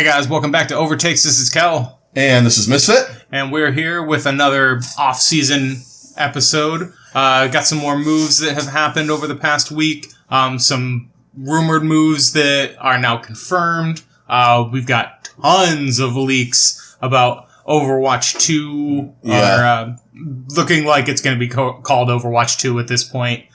Hey guys, welcome back to OverTakes. This is Kel. And this is Misfit. And we're here with another off-season episode. Got some more moves that have happened over the past week. Some rumored moves that are now confirmed. We've got tons of leaks about Overwatch 2. Yeah. Looking like it's going to be called Overwatch 2 at this point.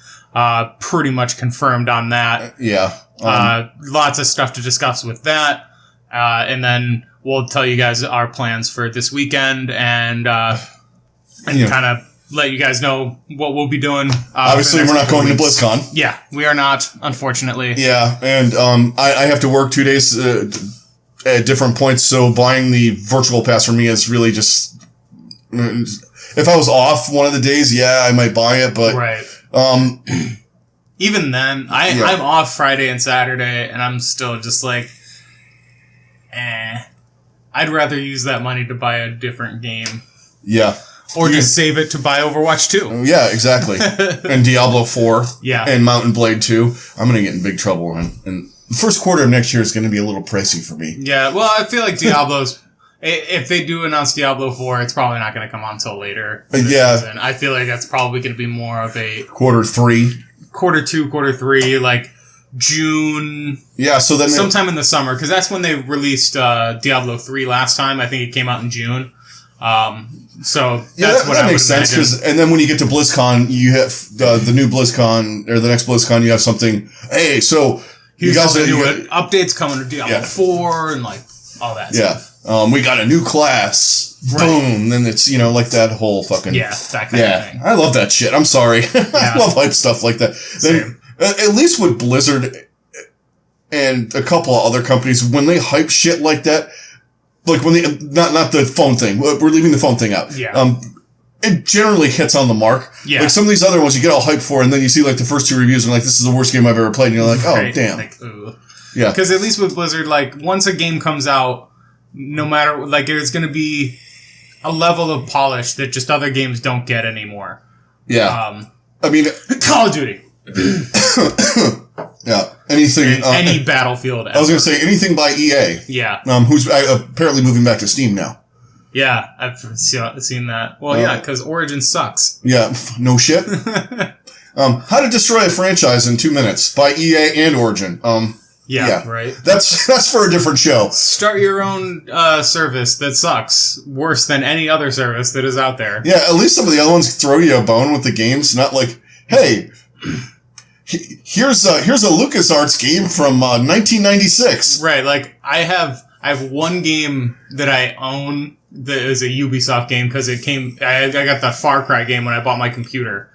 Pretty much confirmed on that. Yeah. Lots of stuff to discuss with that. And then we'll tell you guys our plans for this weekend and kind of let you guys know what we'll be doing. Obviously, we're not going to Blizzcon. Yeah, we are not, unfortunately. Yeah, and I have to work 2 days at different points, so buying the virtual pass for me is really just... If I was off one of the days, yeah, I might buy it, but... Right. Even then, I'm off Friday and Saturday, and I'm still just like... I'd rather use that money to buy a different game. Yeah. Or just save it to buy Overwatch 2. Yeah, exactly. And Diablo 4. Yeah. And Mountain Blade 2. I'm going to get in big trouble. And the first quarter of next year is going to be a little pricey for me. Yeah, well, I feel like Diablo's... if they do announce Diablo 4, it's probably not going to come on until later. Yeah. Season. I feel like that's probably going to be more of a... Quarter 3. Quarter 2, quarter 3, like... June, yeah. So then sometime in the summer, because that's when they released Diablo 3 last time. I think it came out in June. So that's that makes sense. And then when you get to BlizzCon, you have the new BlizzCon or the next BlizzCon. You have something. Hey, so you guys updates coming to Diablo 4 and like all that. Yeah. Stuff. We got a new class. Right. Boom. Then it's like that whole fucking that kind of thing. I love that shit. I'm sorry. I love hype stuff like that. Then, at least with Blizzard and a couple of other companies, when they hype shit like that, like when they, not the phone thing, we're leaving the phone thing out. Yeah. It generally hits on the mark. Yeah. Like some of these other ones you get all hyped for, and then you see like the first 2 reviews and like, this is the worst game I've ever played. And you're like, oh, damn. Like, ooh. Yeah. Because at least with Blizzard, like once a game comes out, no matter, like there's going to be a level of polish that just other games don't get anymore. Yeah. I mean, Call of Duty. Yeah, anything. Any Battlefield. I was going to say anything by EA. Yeah. Who's apparently moving back to Steam now. Yeah, I've seen that. Well, yeah, because Origin sucks. Yeah, no shit. How to Destroy a Franchise in 2 minutes by EA and Origin. Yeah, right. That's for a different show. Start your own service that sucks worse than any other service that is out there. Yeah, at least some of the other ones throw you a bone with the games. Not like, hey, here's a LucasArts game from 1996. Right, like I have one game that I own that is a Ubisoft game because it came. I got the Far Cry game when I bought my computer.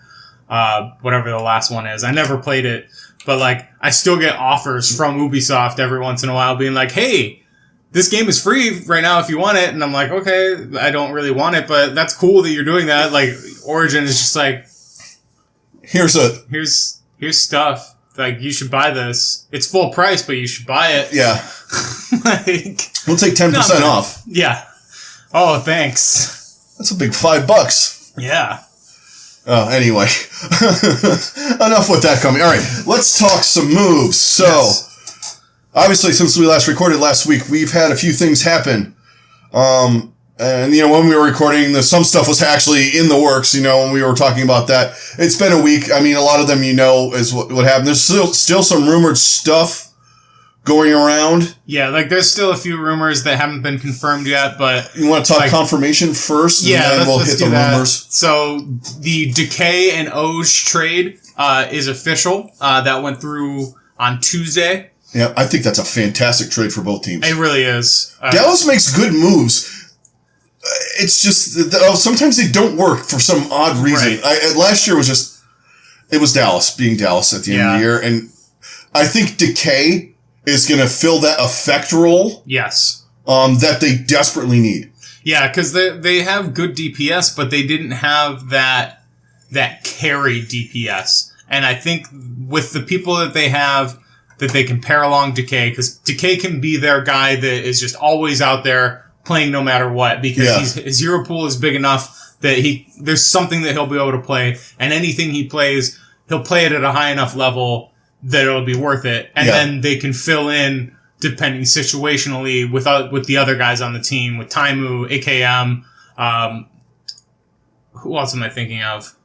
Whatever the last one is, I never played it. But, like, I still get offers from Ubisoft every once in a while being like, hey, this game is free right now if you want it. And I'm like, okay, I don't really want it, but that's cool that you're doing that. Like, Origin is just like, here's stuff. Like, you should buy this. It's full price, but you should buy it. Yeah. Like, we'll take 10% off. Yeah. Oh, thanks. That's a big $5. Yeah. Anyway, enough with that coming. All right, let's talk some moves. So, Obviously, since we last recorded last week, we've had a few things happen. And, when we were recording, some stuff was actually in the works, when we were talking about that. It's been a week. I mean, a lot of them, is what happened. There's still some rumored stuff going around. Yeah, there's still a few rumors that haven't been confirmed yet, but... You want to talk confirmation first? Yeah, and then we'll hit the rumors. So, the Decay and Oge trade is official. That went through on Tuesday. Yeah, I think that's a fantastic trade for both teams. It really is. Dallas makes good moves. It's just... sometimes they don't work for some odd reason. Right. Last year was just... It was Dallas being Dallas at the end of the year, and I think Decay is going to fill that effect role. Yes. That they desperately need. Yeah, because they have good DPS, but they didn't have that carry DPS. And I think with the people that they have, that they can pair along Decay, because Decay can be their guy that is just always out there playing no matter what, because his hero pool is big enough that there's something that he'll be able to play, and anything he plays, he'll play it at a high enough level that it'll be worth it, and then they can fill in depending situationally with the other guys on the team, with Taimu, AKM. Who else am I thinking of?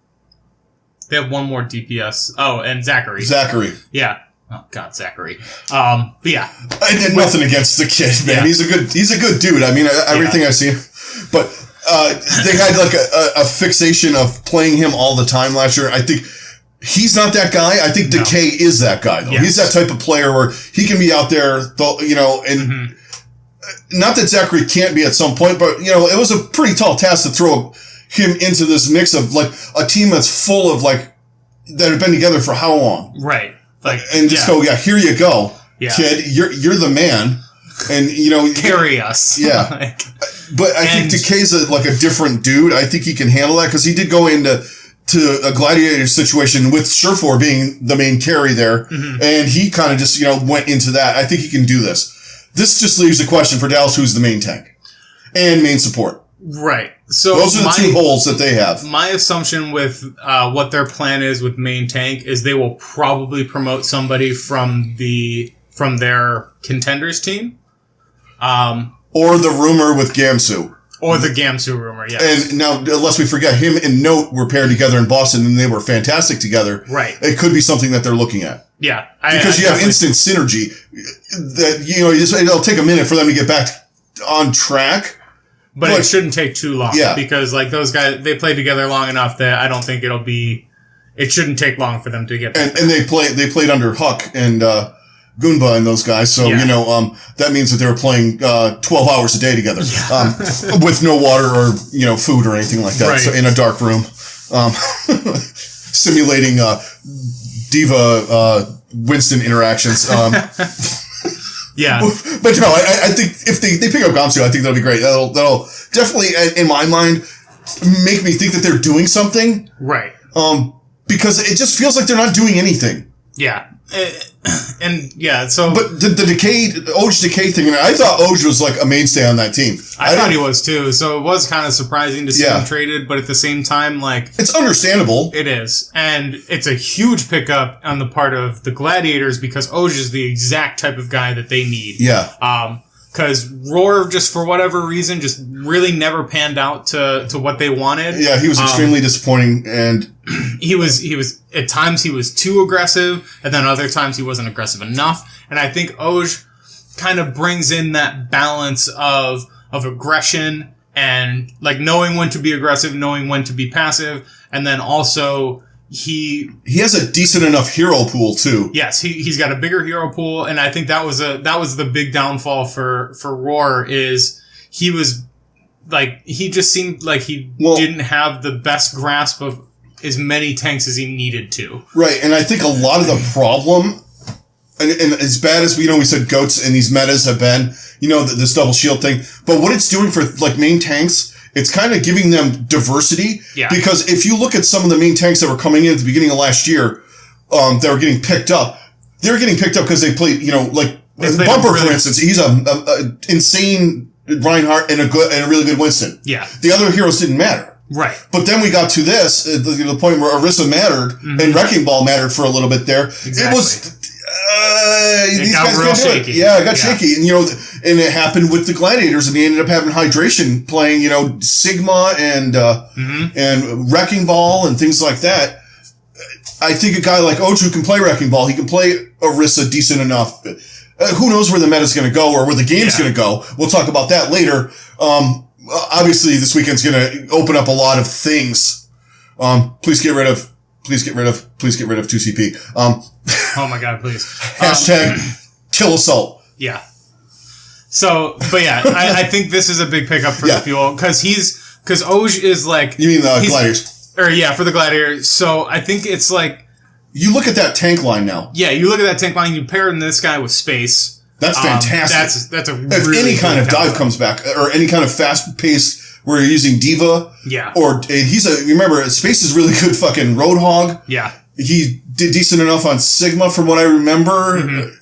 They have one more DPS. Oh, and Zachary. Yeah. Oh God, Zachary. But yeah, I did nothing against the kid, man. Yeah. He's a good dude. I mean, everything I've seen, but they had like a fixation of playing him all the time last year. I think he's not that guy. I think Decay is that guy, though. Yes. He's that type of player where he can be out there, and not that Zachary can't be at some point, but it was a pretty tall task to throw him into this mix of like a team that's full of like that have been together for how long, right? Like, and just go, here you go, kid. You're the man, and carry us. Yeah, but I think Decay's a different dude. I think he can handle that because he did go into a gladiator situation with Surefour being the main carry there, and he kind of just went into that. I think he can do this. This just leaves the question for Dallas: who's the main tank and main support? Right. So those are the two holes that they have. My assumption with what their plan is with main tank is they will probably promote somebody from their contenders team, or the rumor with Gamsu, or the Gamsu rumor. Yes. And now, unless we forget, him and Note were paired together in Boston, and they were fantastic together. Right. It could be something that they're looking at. Yeah. Because you have instant synergy. That it'll take a minute for them to get back on track. But it shouldn't take too long. Yeah. Because those guys, they played together long enough that I don't think it shouldn't take long for them to get back. And they played under Huck and Goomba and those guys. So, that means that they were playing 12 hours a day together with no water or, food or anything like that. Right. So in a dark room, simulating Diva Winston interactions. Yeah. But I think if they pick up Gamsu, I think that'll be great. That'll definitely, in my mind, make me think that they're doing something. Right. Because it just feels like they're not doing anything. Yeah. And yeah, so. But the Oj Decay thing, I thought Oj was like a mainstay on that team. I thought he was too, so it was kind of surprising to see him traded, but at the same time, it's understandable. It is. And it's a huge pickup on the part of the Gladiators because Oj is the exact type of guy that they need. Yeah. Because Roar, just for whatever reason, just really never panned out to what they wanted. Yeah, he was extremely disappointing, and he was at times he was too aggressive, and then other times he wasn't aggressive enough. And I think Oj kind of brings in that balance of aggression and knowing when to be aggressive, knowing when to be passive, and then also he has a decent enough hero pool too. Yes, he's got a bigger hero pool, and I think that was the big downfall for Roar is he was he just seemed like he didn't have the best grasp of as many tanks as he needed to. Right, and I think a lot of the problem, and as bad as we said goats and these metas have been, this double shield thing, but what it's doing for main tanks, it's kind of giving them diversity. Yeah. Because if you look at some of the main tanks that were coming in at the beginning of last year, that were getting picked up, they were getting picked up because they played, Bumper, for instance, he's a insane Reinhardt and a really good Winston. Yeah. The other heroes didn't matter. Right. But then we got to this, the point where Orisa mattered and Wrecking Ball mattered for a little bit there. Exactly. It was, it got real shaky. Yeah, it got shaky. And, and it happened with the Gladiators, and they ended up having Hydration playing, Sigma and Wrecking Ball and things like that. I think a guy like Oj who can play Wrecking Ball, he can play Orisa decent enough. Who knows where the meta's going to go or where the game's going to go. We'll talk about that later. Obviously, this weekend's going to open up a lot of things. Please get rid of 2CP. Oh my God, please. Hashtag kill assault. Yeah. So, but yeah, I think this is a big pickup for the Fuel because Oj is You mean the Gladiators? Or for the Gladiators. So I think it's you look at that tank line now. Yeah, you look at that tank line, you pair this guy with Space. That's fantastic. That's a if really any kind of dive comes back or any kind of fast pace where you're using Diva. Yeah. Or remember, Space is really good fucking Roadhog. Yeah. He did decent enough on Sigma from what I remember.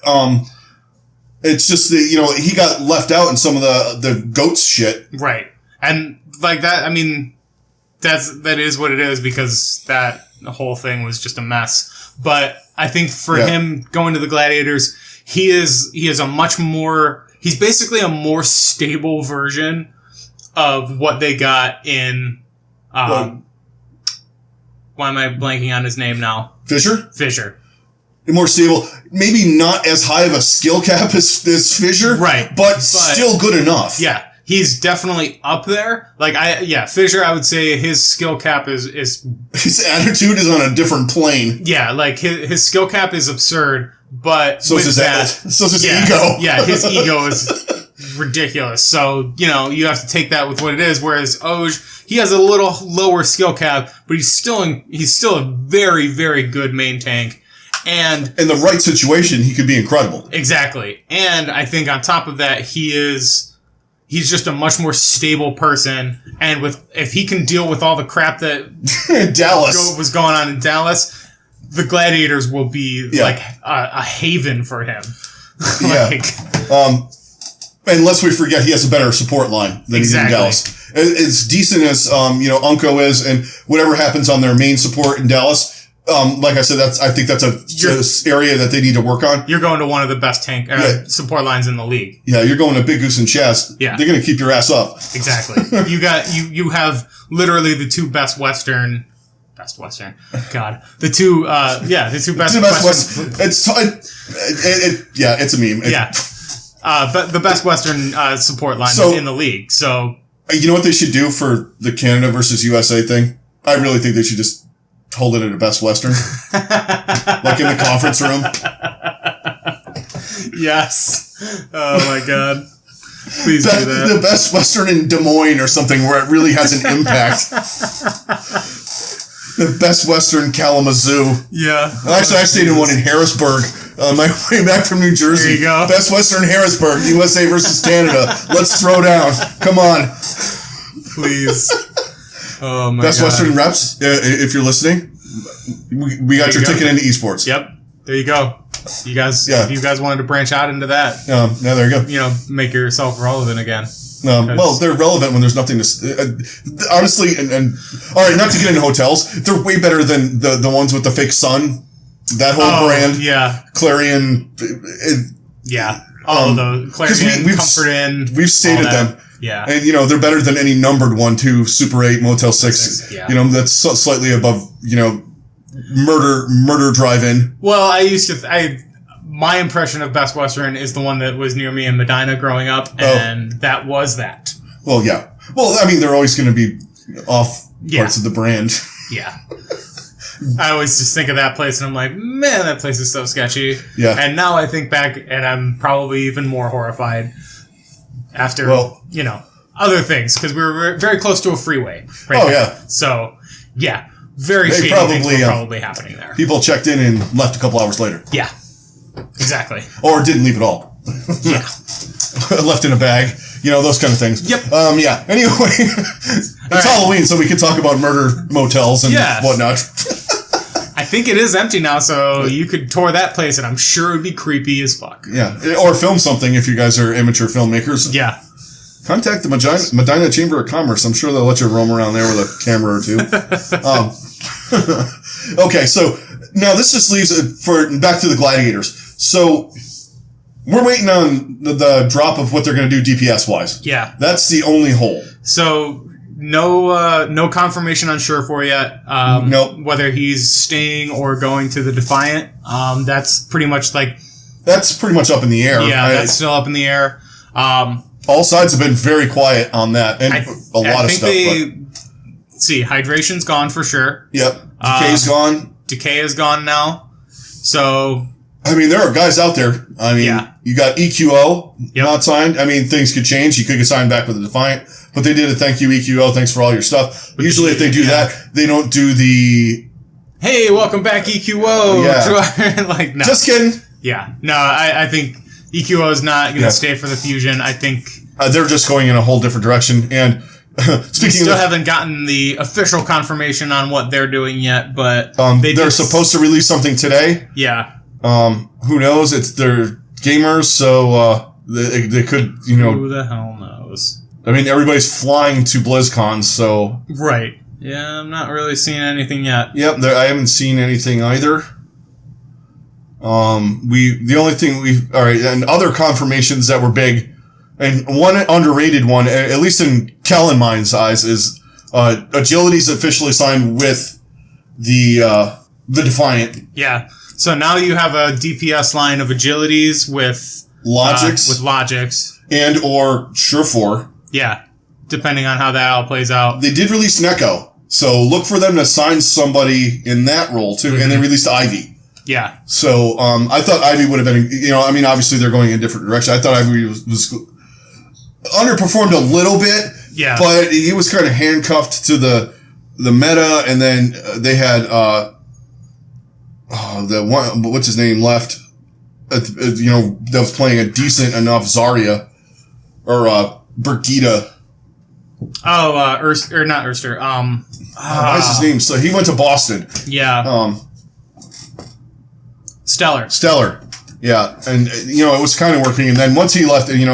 It's just that, he got left out in some of the goats shit. Right. And that, I mean, that is what it is because that whole thing was just a mess. But I think for him going to the Gladiators, he is a much more, he's basically a more stable version of what they got in, why am I blanking on his name now? Fisher. More stable. Maybe not as high of a skill cap as Fisher. Right. But still good enough. Yeah. He's definitely up there. Like, Fisher, I would say his skill cap is his attitude is on a different plane. Yeah, like, his skill cap is absurd, but so is his ego. Yeah, his ego is ridiculous. So, you have to take that with what it is, whereas Oj, he has a little lower skill cap, but he's still a very, very good main tank. And in the right situation, he could be incredible. Exactly. And I think on top of that, he's just a much more stable person. And if he can deal with all the crap that was going on in Dallas, the Gladiators will be like a haven for him. And lest we forget, he has a better support line than he did in Dallas. As decent as Unko is, and whatever happens on their main support in Dallas. Like I said, I think that's a area that they need to work on. You're going to one of the best tank support lines in the league. Yeah, you're going to Big Goose and Chest. Yeah, they're going to keep your ass up. Exactly. You have literally the two best Western. God, the two best Western. It's a meme. But the best Western support line in the league. So you know what they should do for the Canada versus USA thing? I really think they should just hold it at a Best Western. Like in the conference room. Yes. Oh my God. Please do that. The Best Western in Des Moines or something where it really has an impact. The Best Western Kalamazoo. Yeah. Actually, I stayed in one in Harrisburg on my way back from New Jersey. There you go. Best Western Harrisburg, USA versus Canada. Let's throw down. Come on. Please. Oh my Best God. Western reps, if you're listening, we got your ticket into esports. Yep. There you go. You guys, if you guys wanted to branch out into that, there you go. Make yourself relevant again. Well, they're relevant when there's nothing to. Honestly, and all right, not to get into hotels, they're way better than the ones with the fake sun. That whole brand, Clarion. All of those Clarion, Comfort Inn. We've stayed at them. Yeah. And, they're better than any numbered one, too. Super 8, Motel 6. Yeah. That's slightly above, murder drive-in. Well, my impression of Best Western is the one that was near me in Medina growing up, and that was that. Well, yeah. Well, I mean, they're always going to be off parts of the brand. Yeah. I always just think of that place, and I'm like, man, that place is so sketchy. Yeah. And now I think back, and I'm probably even more horrified after, other things, because we were very close to a freeway. Right there. So, very shady things were probably happening there. People checked in and left a couple hours later. Yeah. Exactly. Or didn't leave at all. Yeah. Left in a bag. Those kind of things. Yep. Anyway, it's Halloween, so we can talk about murder motels and whatnot. I think it is empty now, so you could tour that place, and I'm sure it would be creepy as fuck. Yeah. Or film something if you guys are amateur filmmakers. Yeah. Contact the Medina Chamber of Commerce. I'm sure they'll let you roam around there with a camera or two. Okay, so now this just leaves back to the Gladiators. So we're waiting on the drop of what they're going to do DPS-wise. Yeah. That's the only hole. So no confirmation on Surefour yet. Nope. Whether he's staying or going to the Defiant. That's pretty much That's pretty much up in the air. Yeah, that's still up in the air. All sides have been very quiet on that, and a lot of stuff. Hydration's gone for sure. Yep. Decay's gone. Decay is gone now. So, I mean, there are guys out there. I mean, you got EQO not signed. I mean, things could change. You could get signed back with a Defiant, but they did a thank you EQO. Thanks for all your stuff. But usually, if they do that, they don't do the hey, welcome back EQO. Yeah. No. Just kidding. Yeah. No, I think EQO is not going to stay for the Fusion. I think they're just going in a whole different direction. And haven't gotten the official confirmation on what they're doing yet, but they're supposed to release something today. Yeah. Who knows? They're gamers, so they could, Who the hell knows? I mean, everybody's flying to BlizzCon, so right. Yeah, I'm not really seeing anything yet. Yep, I haven't seen anything either. The only thing and other confirmations that were big, and one underrated one, at least in Kellen mind's eyes, is Agility's officially signed with the Defiant. Yeah. So now you have a DPS line of Agilities with Logics. And or Surefour. Yeah. Depending on how that all plays out. They did release Neko, so look for them to sign somebody in that role too. Mm-hmm. And they released Ivy. Yeah. So I thought Ivy would have been, obviously they're going in a different direction. I thought Ivy was underperformed a little bit. Yeah. But he was kind of handcuffed to the meta, and then they had the one, what's his name, left. That was playing a decent enough Zarya or Brigitte. Oh, not Erster. What's his name? So he went to Boston. Yeah. Stellar. Yeah. And, it was kind of working. And then once he left, Ivy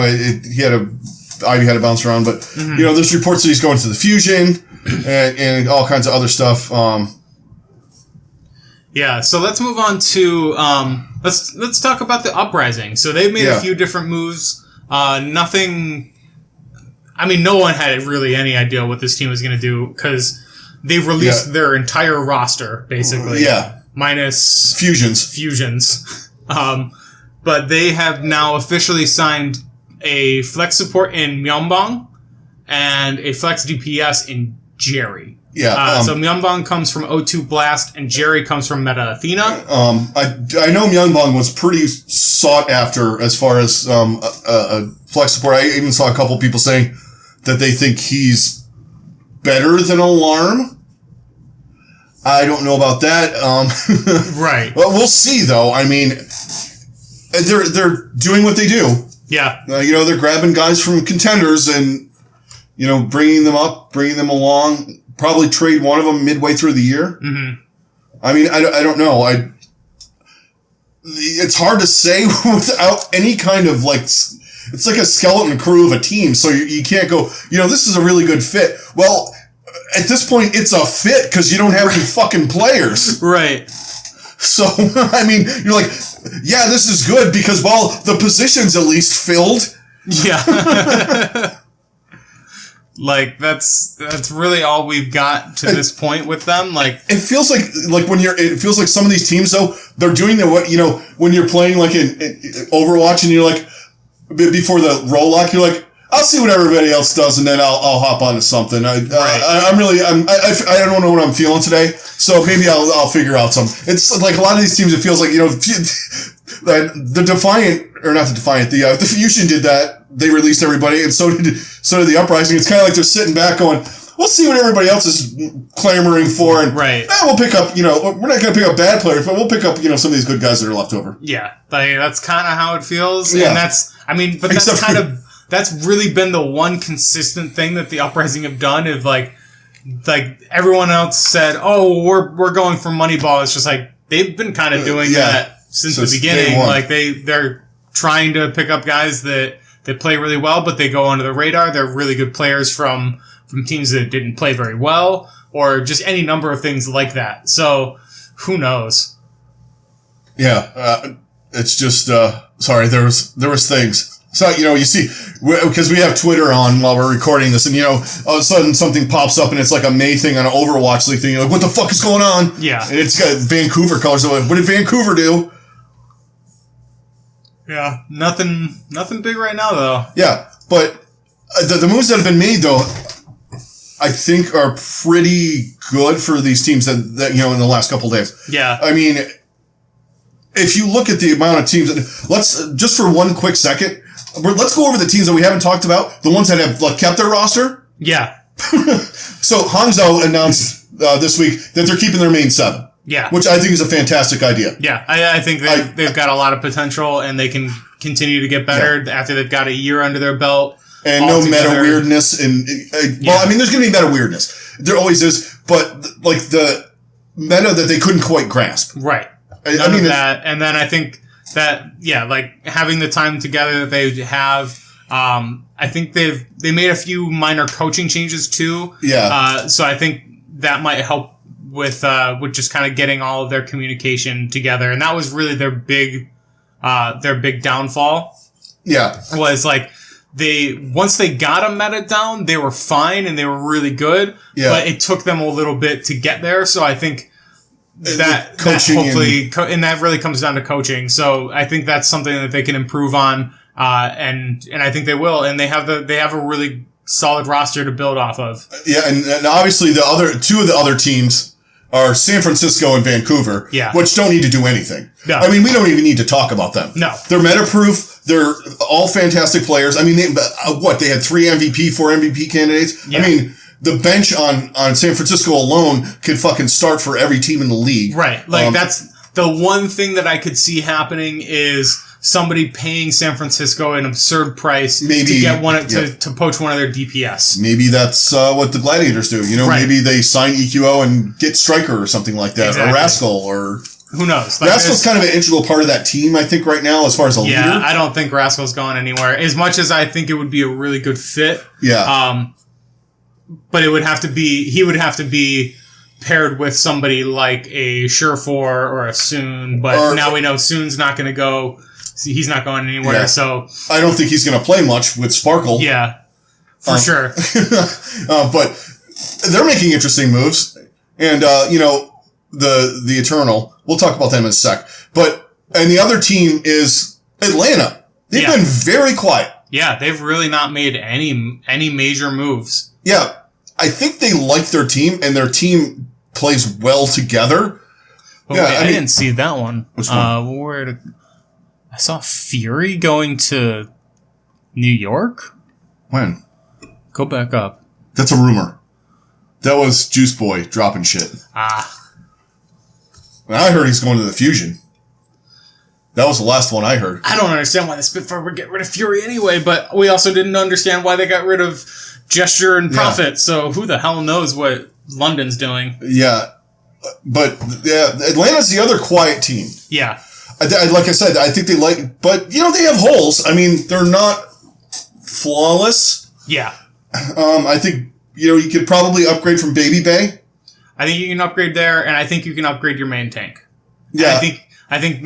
had to bounce around. But, there's reports that he's going to the Fusion and all kinds of other stuff. Yeah. So let's move on to, let's talk about the Uprising. So they've made a few different moves. Nothing, no one had really any idea what this team was going to do because they've released their entire roster, basically. Yeah. Minus fusions. But they have now officially signed a flex support in Myeongbong and a flex DPS in Jerry. Yeah. So Myeongbong comes from O2 Blast and Jerry comes from Meta Athena. I know Myeongbong was pretty sought after as far as a flex support. I even saw a couple people saying that they think he's better than Alarm. I don't know about that. Right. Well, we'll see, though. They're doing what they do. Yeah. They're grabbing guys from contenders and, bringing them up, bringing them along. Probably trade one of them midway through the year. Mm-hmm. I don't know. It's hard to say without any kind of it's like a skeleton crew of a team. So you can't go, this is a really good fit. Well, at this point, it's a fit because you don't have any fucking players. Right. So, you're like, yeah, this is good because, the position's at least filled. Yeah. That's really all we've got to this point with them. It feels like it feels like some of these teams, though, they're doing when you're playing in Overwatch and you're like, before the roll lock, you're like, I'll see what everybody else does, and then I'll hop onto something. I don't know what I'm feeling today, so maybe I'll figure out something. It's like a lot of these teams. It feels like the Defiant, or not the Defiant, the Fusion did that. They released everybody, and so did the Uprising. It's kind of like they're sitting back going, we'll see what everybody else is clamoring for, and we'll pick up. We're not going to pick up bad players, but we'll pick up some of these good guys that are left over. Yeah, that's kind of how it feels, yeah. And that's really been the one consistent thing that the Uprising have done. Is like everyone else said, oh, we're going for Moneyball. It's just they've been kind of doing that since the beginning. They're trying to pick up guys that play really well, but they go under the radar. They're really good players from teams that didn't play very well, or just any number of things like that. So who knows? Yeah, it's just sorry. There was things. So, you see, because we have Twitter on while we're recording this, and, all of a sudden something pops up and it's like a May thing on an Overwatch League thing. You're like, what the fuck is going on? Yeah. And it's got Vancouver colors. What did Vancouver do? Yeah. Nothing big right now, though. Yeah. But the moves that have been made, though, I think are pretty good for these teams that in the last couple of days. Yeah. If you look at the amount of teams, let's, just for one quick second, let's go over the teams that we haven't talked about, the ones that have kept their roster. Yeah. So Hangzhou announced this week that they're keeping their main 7. Yeah. Which I think is a fantastic idea. Yeah. I think they've got a lot of potential, and they can continue to get better after they've got a year under their belt. And no meta weirdness. There's going to be meta weirdness. There always is. But, the meta that they couldn't quite grasp. Right. None of that. And then I think that, having the time together that they have, I think they made a few minor coaching changes too. Yeah. So I think that might help with just kind of getting all of their communication together, and that was really their big downfall. Yeah, was like once they got a meta down, they were fine and they were really good. Yeah. But it took them a little bit to get there. So I think that hopefully and that really comes down to coaching. So I think that's something that they can improve on, and I think they will. And they have a really solid roster to build off of. Yeah, and obviously two of the other teams are San Francisco and Vancouver, which don't need to do anything. No. I mean, we don't even need to talk about them. No. They're meta-proof. They're all fantastic players. I mean, they had 3 MVP, 4 MVP candidates? Yeah. I mean, the bench on San Francisco alone could fucking start for every team in the league. Right. Like, that's the one thing that I could see happening is somebody paying San Francisco an absurd price to get to poach one of their DPS. Maybe that's what the Gladiators do. You know, maybe they sign EQO and get Striker or something like that, or Rascal, or who knows. Like, Rascal's kind of an integral part of that team, I think, right now, as far as a leader. Yeah, I don't think Rascal's going anywhere. As much as I think it would be a really good fit. Yeah. But he would have to be paired with somebody like a Surefour or a Soon. But now we know Soon's not going to go. He's not going anywhere. Yeah. So I don't think he's going to play much with Sparkle. Yeah, for sure. But they're making interesting moves, and the Eternal. We'll talk about them in a sec. And the other team is Atlanta. They've been very quiet. Yeah, they've really not made any major moves. Yeah, I think they like their team, and their team plays well together. But wait, I didn't see that one. Which one? I saw Fury going to New York. When? Go back up. That's a rumor. That was Juice Boy dropping shit. I heard he's going to the Fusion. That was the last one I heard. I don't understand why the Spitfire would get rid of Fury anyway, but we also didn't understand why they got rid of Gesture and Prophet, so who the hell knows what London's doing. Yeah. But, Atlanta's the other quiet team. Yeah. Like I said, I think but, they have holes. I mean, they're not flawless. Yeah. I think, you could probably upgrade from Baby Bay. I think you can upgrade there, and I think you can upgrade your main tank. Yeah. I think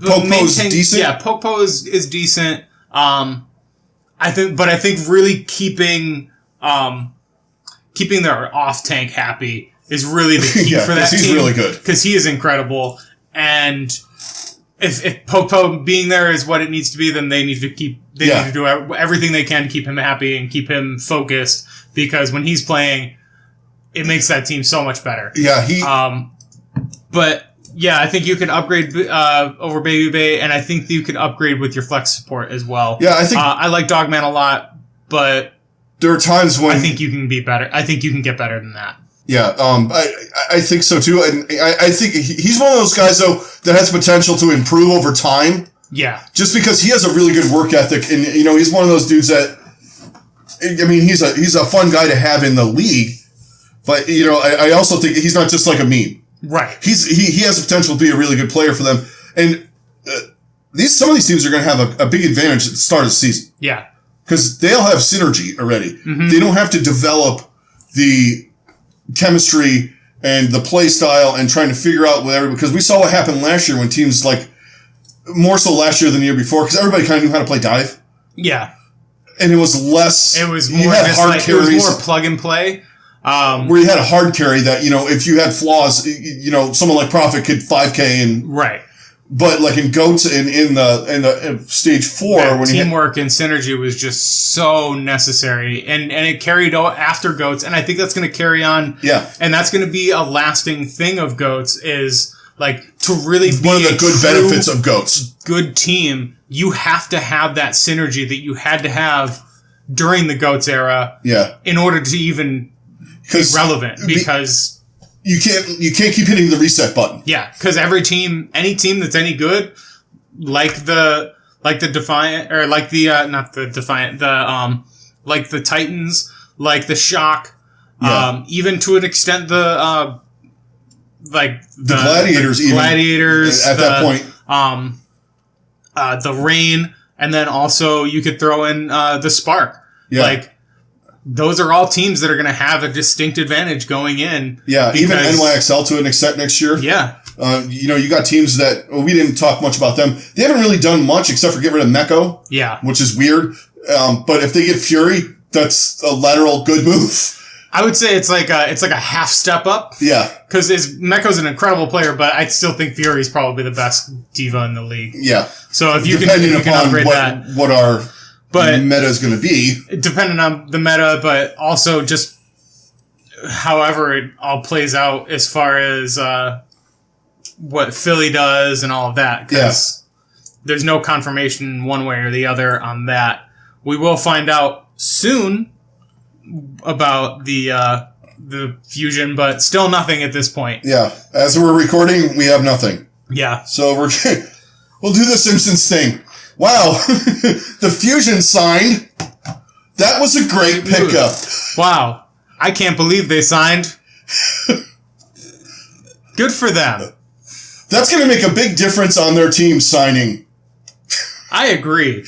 Popo's decent. Yeah, Popo is decent. I think really keeping their off tank happy is really the key for that team. He's really good. Because he is incredible, and if Popo being there is what it needs to be, then they need to need to do everything they can to keep him happy and keep him focused, because when he's playing, it makes that team so much better. Yeah, but yeah, I think you can upgrade over Baby Bay, and I think you can upgrade with your flex support as well. Yeah, I think I like Dogman a lot, but there are times when I think you can be better. I think you can get better than that. Yeah, I think so too, and I think he's one of those guys though that has potential to improve over time. Yeah, just because he has a really good work ethic, and he's one of those dudes that, I mean, he's a fun guy to have in the league, but I also think he's not just like a meme. Right. He has the potential to be a really good player for them, and some of these teams are going to have a big advantage at the start of the season. Yeah, because they'll have synergy already. Mm-hmm. They don't have to develop the chemistry and the play style and trying to figure out whatever, because we saw what happened last year when teams, like, more so last year than the year before, because everybody kind of knew how to play dive. Yeah. And it was less... It was more carries, it was more plug and play. Where you had a hard carry that, if you had flaws, someone like Prophet could 5K and... Right. But like in GOATs in the stage 4, when teamwork and synergy was just so necessary, and it carried after GOATs, and I think that's going to carry on. Yeah, and that's going to be a lasting thing of GOATs, is like to really be one of the good benefits of GOATs. Good team, you have to have that synergy that you had to have during the GOATs era. Yeah, in order to even be relevant, because. You can't keep hitting the reset button. Yeah, because any team that's any good, like the Defiant, or like the not the Defiant, like the Titans, like the Shock, even to an extent the Gladiators, at that point, the Rain, and then also you could throw in the Spark, those are all teams that are going to have a distinct advantage going in. Yeah, even NYXL to an extent next year. Yeah. You got teams that, we didn't talk much about them. They haven't really done much except for get rid of Mecco. Yeah. Which is weird. But if they get Fury, that's a lateral good move. I would say it's like a half step up. Yeah. Because Mecco's an incredible player, but I still think Fury's probably the best diva in the league. Yeah. So if you can upgrade that. What our meta is going to be. Depending on the meta, but also just however it all plays out as far as what Philly does and all of that. Because there's no confirmation one way or the other on that. We will find out soon about the fusion, but still nothing at this point. Yeah. As we're recording, we have nothing. Yeah. So we'll do the Simpsons thing. Wow. The fusion signed. That was a great pickup. Wow. I can't believe they signed. Good for them. That's going to make a big difference on their team signing. I agree.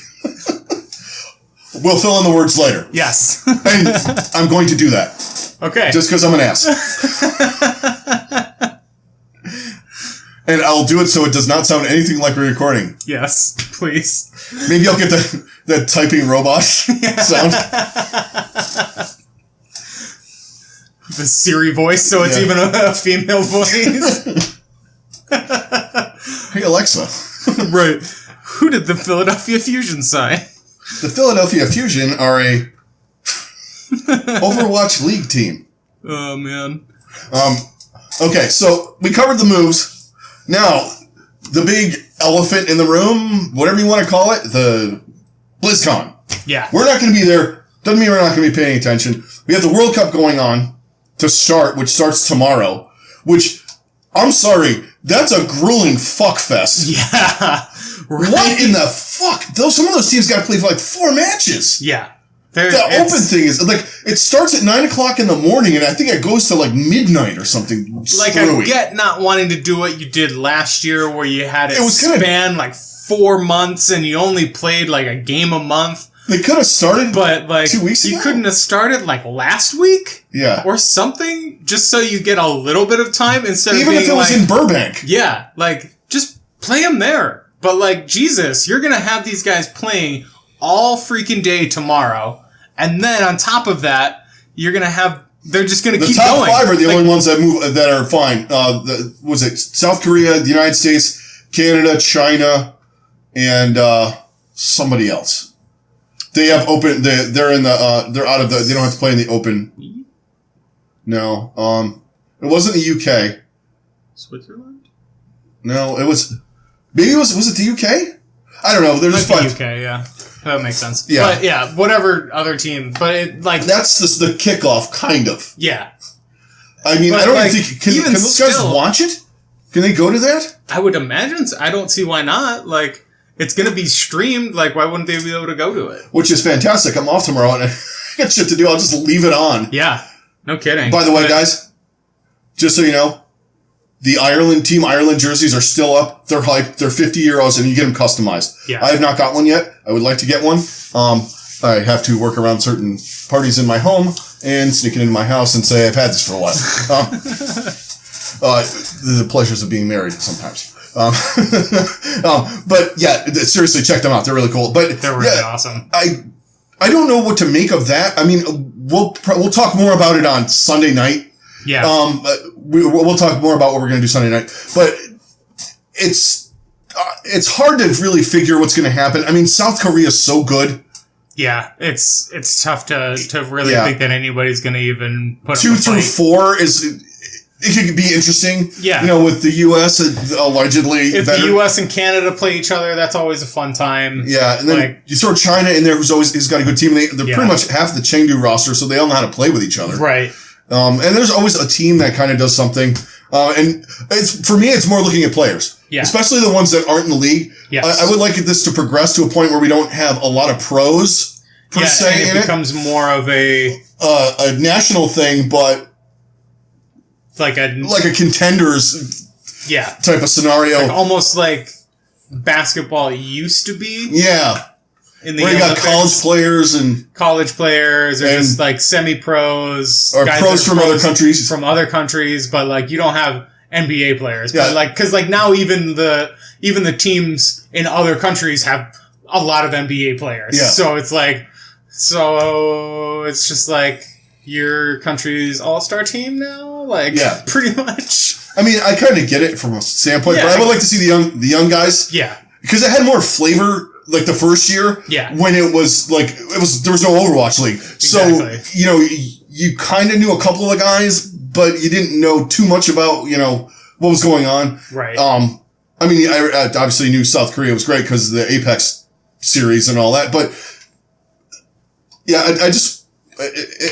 We'll fill in the words later. Yes. And I'm going to do that. Okay. Just because I'm an ass. And I'll do it so it does not sound anything like we're recording. Yes, please. Maybe I'll get the typing robot sound. The Siri voice, so it's even a female voice. Hey, Alexa. Right. Who did the Philadelphia Fusion sign? The Philadelphia Fusion are a Overwatch League team. Oh, man. Okay, so we covered the moves. Now, the big elephant in the room, whatever you want to call it, the BlizzCon. Yeah. We're not going to be there. Doesn't mean we're not going to be paying attention. We have the World Cup going on to start, which starts tomorrow, which, I'm sorry, that's a grueling fuck fest. Yeah. Right. What in the fuck? Some of those teams got to play for like 4 matches. Yeah. The open thing is, like, it starts at 9 o'clock in the morning, and I think it goes to, like, midnight or something. Like, I get not wanting to do what you did last year, where you had it span, like, 4 months, and you only played, like, a game a month. They could have started but, like, 2 weeks ago. You couldn't have started, like, last week? Yeah. Or something, just so you get a little bit of time instead of being, even if it was in Burbank. Yeah, like, just play them there. But, like, Jesus, you're gonna have these guys playing all freaking day tomorrow. And then on top of that, you're going to have, they're just going to keep going. The top 5 are the only ones that are fine. Was it South Korea, the United States, Canada, China, and somebody else. They have open, they're in the, they're out of the, they don't have to play in the open. No. It wasn't the UK. Switzerland? No, it was, maybe was it the UK? I don't know. There's 5. The UK, yeah. That makes sense. Yeah. But yeah, whatever other team. But it, like, that's the kickoff, kind of. Yeah. I mean, but I don't like, think can those guys watch it? Can they go to that? I would imagine. I don't see why not. Like, it's going to be streamed. Like, why wouldn't they be able to go to it? Which is fantastic. I'm off tomorrow and I got shit to do. I'll just leave it on. Yeah. No kidding. By the way, guys, just so you know, the Team Ireland jerseys are still up. They're hyped. They're €50 and you get them customized. Yeah. I have not got one yet. I would like to get one. I have to work around certain parties in my home and sneak it into my house and say I've had this for a while. The pleasures of being married sometimes. But yeah, seriously, check them out. They're really cool. But they're really awesome. I don't know what to make of that. I mean, we'll talk more about it on Sunday night. Yeah. We'll talk more about what we're going to do Sunday night. But it's hard to really figure what's going to happen. I mean, South Korea is so good. Yeah, it's tough to really think that anybody's going to even put 2 through 4 it could be interesting. Yeah. You know, with the U.S. allegedly. If the U.S. and Canada play each other, that's always a fun time. Yeah, and then you throw China in there, who's got a good team. They're pretty much half the Chengdu roster, so they all know how to play with each other. Right. And there's always a team that kind of does something. And for me, it's more looking at players. Yeah. Especially the ones that aren't in the league. Yes. I would like this to progress to a point where we don't have a lot of pros per se in it. It becomes more of a national thing, but like a contenders type of scenario. Like almost like basketball used to be. Yeah. in the where you got college players or just like semi-pros or pros from other countries. From other countries, but like you don't have NBA players. Yeah. But like, because like now even the teams in other countries have a lot of NBA players. Yeah. So it's like, it's just like your country's all-star team now? Like, yeah. Pretty much. I mean, I kind of get it from a standpoint, but I would like to see the young guys. Yeah. Because it had more flavor, like the first year. Yeah. When it was like, there was no Overwatch League. Exactly. So, you know, you kind of knew a couple of guys, but you didn't know too much about, you know, what was going on. Right. I mean, I obviously knew South Korea was great because of the Apex series and all that, but yeah, I just,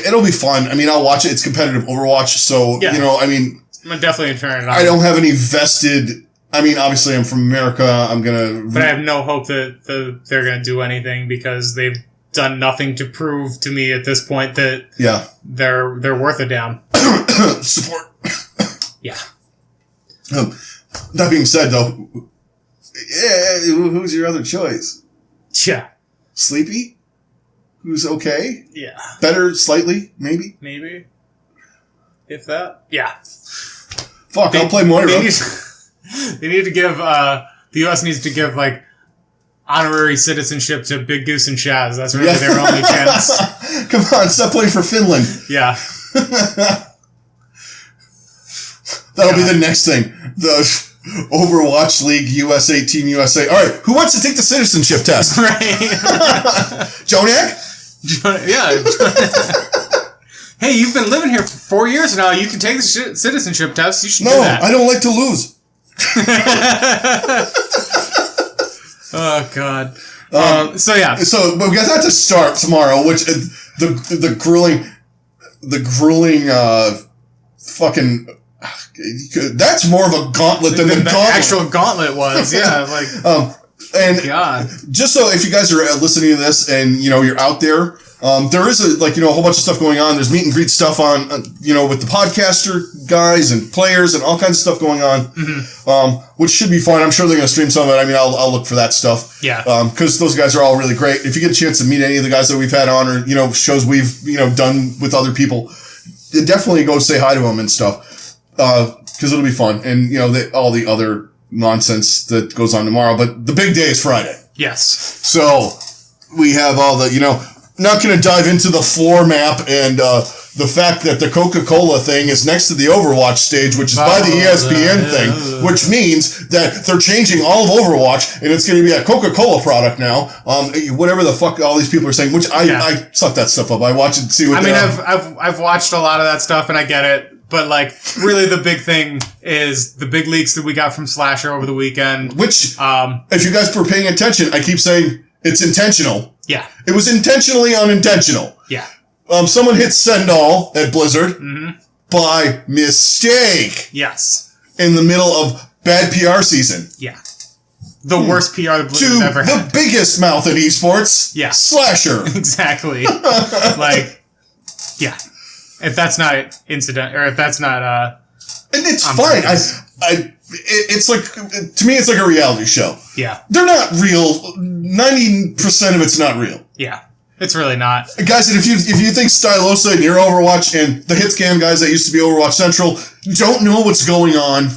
it'll be fun. I mean, I'll watch it. It's competitive Overwatch. So, you know, I mean, I'm definitely turn it on. I don't have any vested, I mean, obviously I'm from America. But I have no hope that they're going to do anything because they've done nothing to prove to me at this point that they're worth a damn. Support. Yeah. That being said, though, who's your other choice? Yeah. Sleepy? Who's okay? Yeah. Better, slightly, maybe? Maybe. If that. Yeah. Fuck, I'll play Moira. They need to give, the U.S. needs to give, like, honorary citizenship to Big Goose and Shaz. That's really their only chance. Come on, stop playing for Finland. Yeah. That'll be the next thing. The Overwatch League USA, Team USA. All right, who wants to take the citizenship test? Right. Jonak? Yeah. Hey, you've been living here for 4 years now. You can take the citizenship test. You should do that. No, I don't like to lose. Oh, God. But we got that to start tomorrow, which the grueling fucking. That's more of a gauntlet than the gauntlet. Actual gauntlet was, yeah. Like, and God. Just so if you guys are listening to this and you know you're out there, there is a whole bunch of stuff going on. There's meet and greet stuff on with the podcaster guys and players and all kinds of stuff going on, which should be fun. I'm sure they're going to stream some of it. I mean, I'll look for that stuff. Yeah. Because those guys are all really great. If you get a chance to meet any of the guys that we've had on or shows we've done with other people, definitely go say hi to them and stuff. Because it'll be fun, and all the other nonsense that goes on tomorrow. But the big day is Friday. Yes. So we have all the not going to dive into the floor map and the fact that the Coca-Cola thing is next to the Overwatch stage, which is by the ESPN thing, which means that they're changing all of Overwatch, and it's going to be a Coca-Cola product now. Whatever the fuck all these people are saying, which I suck that stuff up. I watch it and see what. I mean, I've watched a lot of that stuff, and I get it. But, like, really the big thing is the big leaks that we got from Slasher over the weekend. Which, if you guys were paying attention, I keep saying it's intentional. Yeah. It was intentionally unintentional. Yeah. Someone hit send all at Blizzard by mistake. Yes. In the middle of bad PR season. Yeah. The worst PR the Blizzard's ever had. The biggest mouth in esports. Yeah. Slasher. Exactly. Yeah. If that's not incident, or if that's not, and it's fine. It's like, to me, it's like a reality show. Yeah. They're not real. 90% of it's not real. Yeah. It's really not. Guys, and if you think Stylosa and your Overwatch and the Hitscam guys that used to be Overwatch Central don't know what's going on.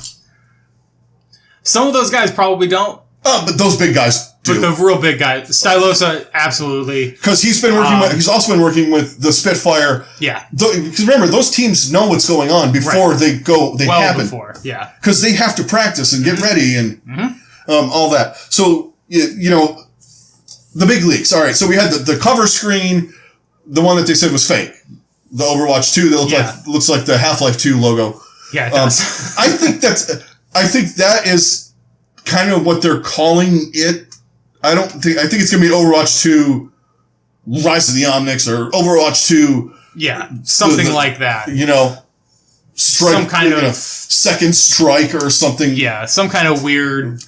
Some of those guys probably don't. But those big guys do. But the real big guys. Stylosa, absolutely. Because he's been working he's also been working with the Spitfire. Yeah. Because remember, those teams know what's going on before they happen. Before, yeah. Because they have to practice and get ready and all that. So, the big leaks. All right, so we had the cover screen, the one that they said was fake. The Overwatch 2 that looks like the Half-Life 2 logo. Yeah, it does. I think that is kind of what they're calling it. I think it's going to be Overwatch 2 Rise of the Omnics or Overwatch 2. Yeah, something like that. Strike, some kind of Second Strike or something. Yeah, some kind of weird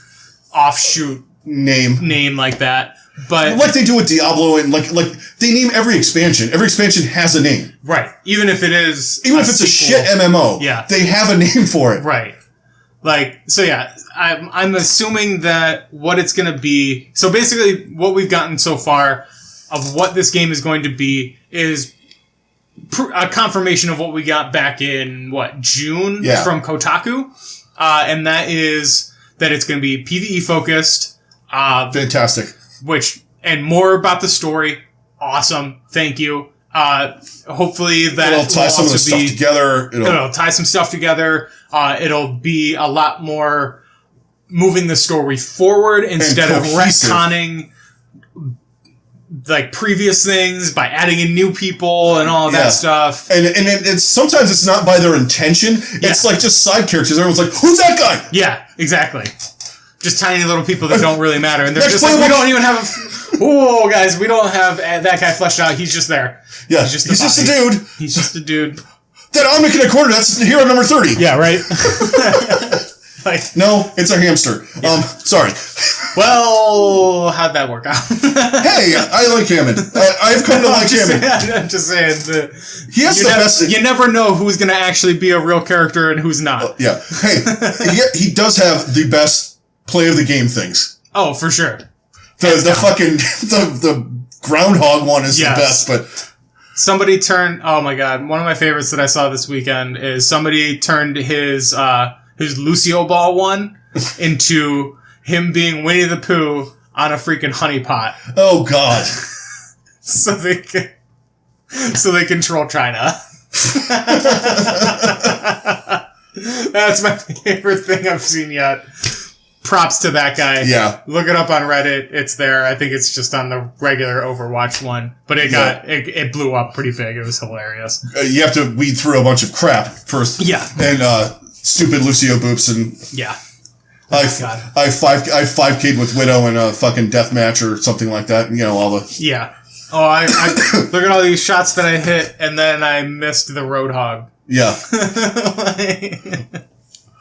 offshoot name like that. But like they do with Diablo and like they name every expansion. Every expansion has a name. Right. Even if it's a shit MMO. Yeah. They have a name for it. Right. So yeah, I'm assuming that what it's going to be. So basically, what we've gotten so far of what this game is going to be is a confirmation of what we got back in June from Kotaku, and that is that it's going to be PvE focused. Fantastic. And more about the story. Awesome. Thank you. Hopefully that it'll tie some of the stuff together. It'll tie some stuff together. It'll be a lot more moving the story forward instead of retconning like previous things by adding in new people and all of that stuff. And it's sometimes it's not by their intention. It's like just side characters. Everyone's like, who's that guy? Yeah, exactly. Just tiny little people that don't really matter. And they're just like, we don't even have guys, we don't have that guy fleshed out. He's just there. Yeah, he's just a dude. He's just a dude. That Omnikin Corner, that's hero number 30. Yeah, right? No, it's a hamster. Yeah. Sorry. Well, how'd that work out? Hey, I like Hammond. I've come to like Hammond. I'm just saying. He has the best... You never know who's going to actually be a real character and who's not. Yeah. Hey, he does have the best play of the game things. Oh, for sure. The groundhog one is the best, but... Somebody turned... Oh, my God. One of my favorites that I saw this weekend is somebody turned his Lucio Ball one into him being Winnie the Pooh on a freaking honeypot. Oh, God. So they control China. That's my favorite thing I've seen yet. Props to that guy. Yeah. Look it up on Reddit. It's there. I think it's just on the regular Overwatch one. But it blew up pretty big. It was hilarious. You have to weed through a bunch of crap first. Yeah. And stupid Lucio boops and... Yeah. I 5K'd with Widow in a fucking deathmatch or something like that. You know, all the... Yeah. Oh, I look at all these shots that I hit, and then I missed the Roadhog. Yeah.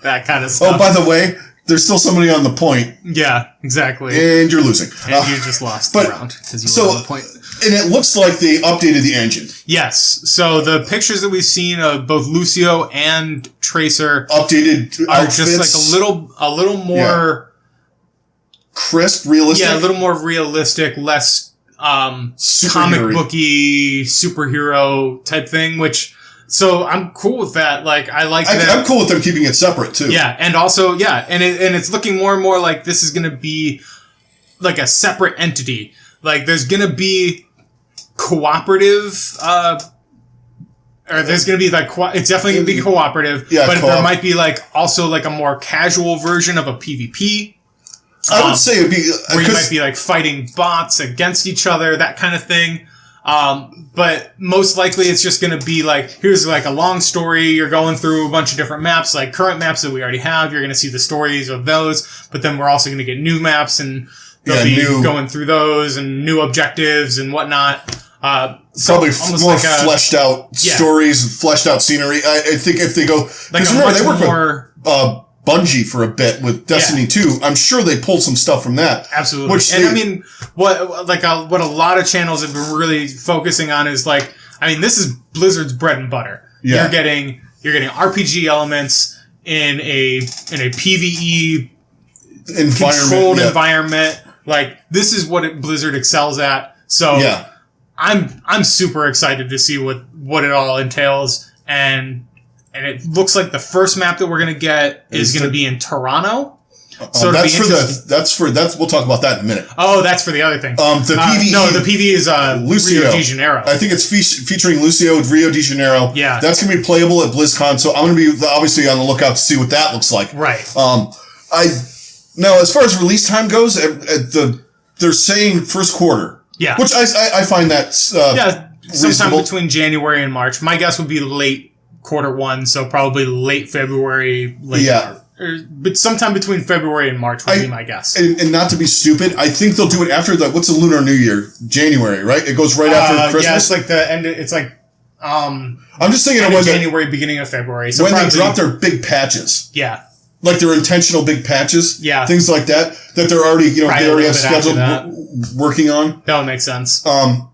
That kind of stuff. Oh, by the way... There's still somebody on the point. Yeah, exactly. And you're losing. And you just lost the round because you were on the point. And it looks like they updated the engine. Yes. So the pictures that we've seen of both Lucio and Tracer updated are outfits. just like a little more crisp, realistic. Yeah, a little more realistic, less comic booky superhero type thing, which. So I'm cool with that. Like I like that. I'm cool with them keeping it separate too. Yeah, and also and it's looking more and more like this is going to be like a separate entity. Like there's going to be cooperative, or there's going to be like it's definitely going to be cooperative. Yeah, but there might be like also like a more casual version of a PvP. I would say it'd be where you might be like fighting bots against each other, that kind of thing. But most likely it's just going to be like, here's like a long story. You're going through a bunch of different maps, like current maps that we already have. You're going to see the stories of those, but then we're also going to get new maps and they'll be going through those and new objectives and whatnot. Probably more like fleshed out stories, fleshed out scenery. I think if they go, like remember they work with, Bungie for a bit with Destiny 2. I'm sure they pulled some stuff from that. Absolutely. I mean, what a lot of channels have been really focusing on is like, I mean, this is Blizzard's bread and butter. Yeah. You're getting RPG elements in a PvE controlled environment. Like this is what Blizzard excels at. So I'm super excited to see what it all entails, and it looks like the first map that we're going to get is going to be in Toronto. So we'll talk about that in a minute. Oh, that's for the other thing. The PvE. No, the PvE is Lucio. Rio de Janeiro. I think it's featuring Lucio with Rio de Janeiro. Yeah. That's going to be playable at BlizzCon, so I'm going to be obviously on the lookout to see what that looks like. Right. Now, as far as release time goes, they're saying first quarter. Yeah. Which I find that sometime reasonable. Between January and March. My guess would be late quarter one, so probably late February, March. But sometime between February and March would be my guess. And not to be stupid, I think they'll do it after what's the Lunar New Year? January, right? It goes right after Christmas? Yeah, it's like the end, it's like, I'm just thinking of January, beginning of February. So when they drop their big patches. Yeah. Like their intentional big patches. Yeah. Things like that they're already, they already have scheduled working on. That would make sense. And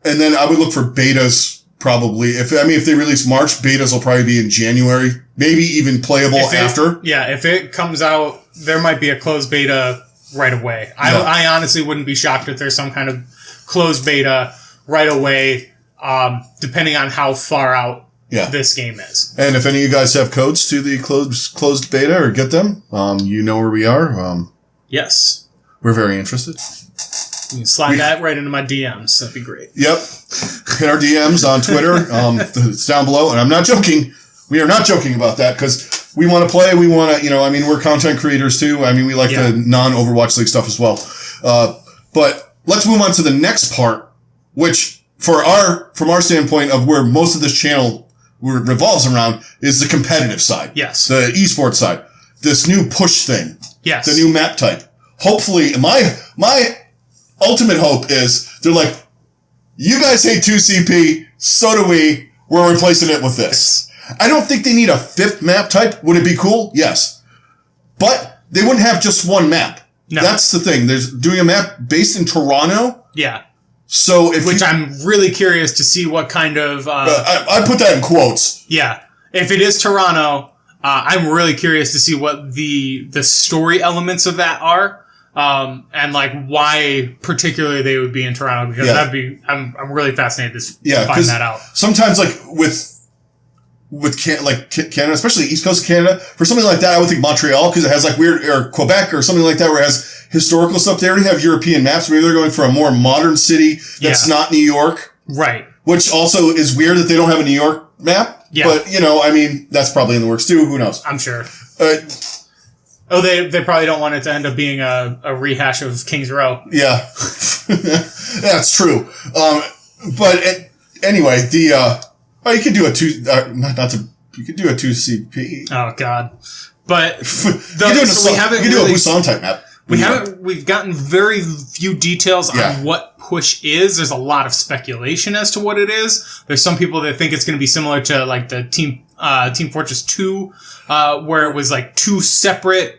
then I would look for betas probably, if they release March, betas will probably be in January, maybe even playable after. Yeah, if it comes out, there might be a closed beta right away. I honestly wouldn't be shocked if there's some kind of closed beta right away, depending on how far out this game is. And if any of you guys have codes to the closed beta or get them, you know where we are. Yes. We're very interested. You can slide that right into my DMs. That'd be great. Yep. Hit our DMs on Twitter. It's down below. And I'm not joking. We are not joking about that because we want to play. We want to, we're content creators too. We like the non-Overwatch League stuff as well. But let's move on to the next part, which from our standpoint of where most of this channel revolves around is the competitive side. Yes. The esports side. This new push thing. Yes. The new map type. Hopefully, my ultimate hope is they're like, you guys hate 2CP, so do we. We're replacing it with this. I don't think they need a fifth map type. Would it be cool? Yes. But they wouldn't have just one map. No. That's the thing. There's doing a map based in Toronto. Yeah. So I'm really curious to see what kind of... I put that in quotes. Yeah. If it is Toronto, I'm really curious to see what the story elements of that are. And like why particularly they would be in Toronto, because I'm really fascinated to find that out. Sometimes like with Canada, especially East Coast of Canada, for something like that, I would think Montreal, because it has like weird, or Quebec or something like that, where it has historical stuff. They already have European maps. Maybe they're going for a more modern city that's not New York. Right. Which also is weird that they don't have a New York map. Yeah. But, that's probably in the works too. Who knows? I'm sure. They probably don't want it to end up being a rehash of Kings Row. Yeah. That's true. Anyway, you could do a you could do a 2CP. Oh God. But you could do a Busan type map. We've gotten very few details on what push is. There's a lot of speculation as to what it is. There's some people that think it's going to be similar to like the Team Fortress 2, where it was like two separate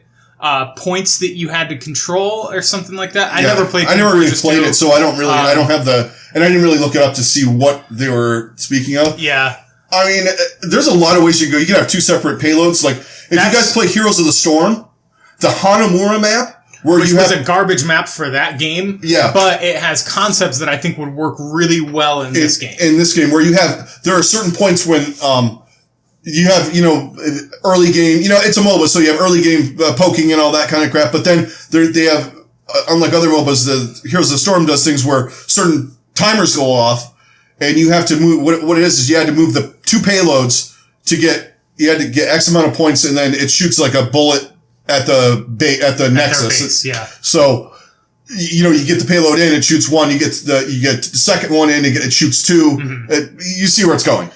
points that you had to control or something like that. I never played it, so I don't really, I don't have and I didn't really look it up to see what they were speaking of. Yeah. There's a lot of ways you can go. You can have two separate payloads. Like, if you guys play Heroes of the Storm, the Hanamura map, which was a garbage map for that game. Yeah. But it has concepts that I think would work really well in this game. In this game, where there are certain points when, you have, early game, it's a MOBA, so you have early game poking and all that kind of crap, but then they have, unlike other MOBAs, the Heroes of the Storm does things where certain timers go off, and you have to move, what it is you had to move the two payloads you had to get X amount of points, and then it shoots like a bullet at the nexus. Base, yeah. So, you get the payload in, it shoots one, you get the second one in, it shoots two, you see where it's going.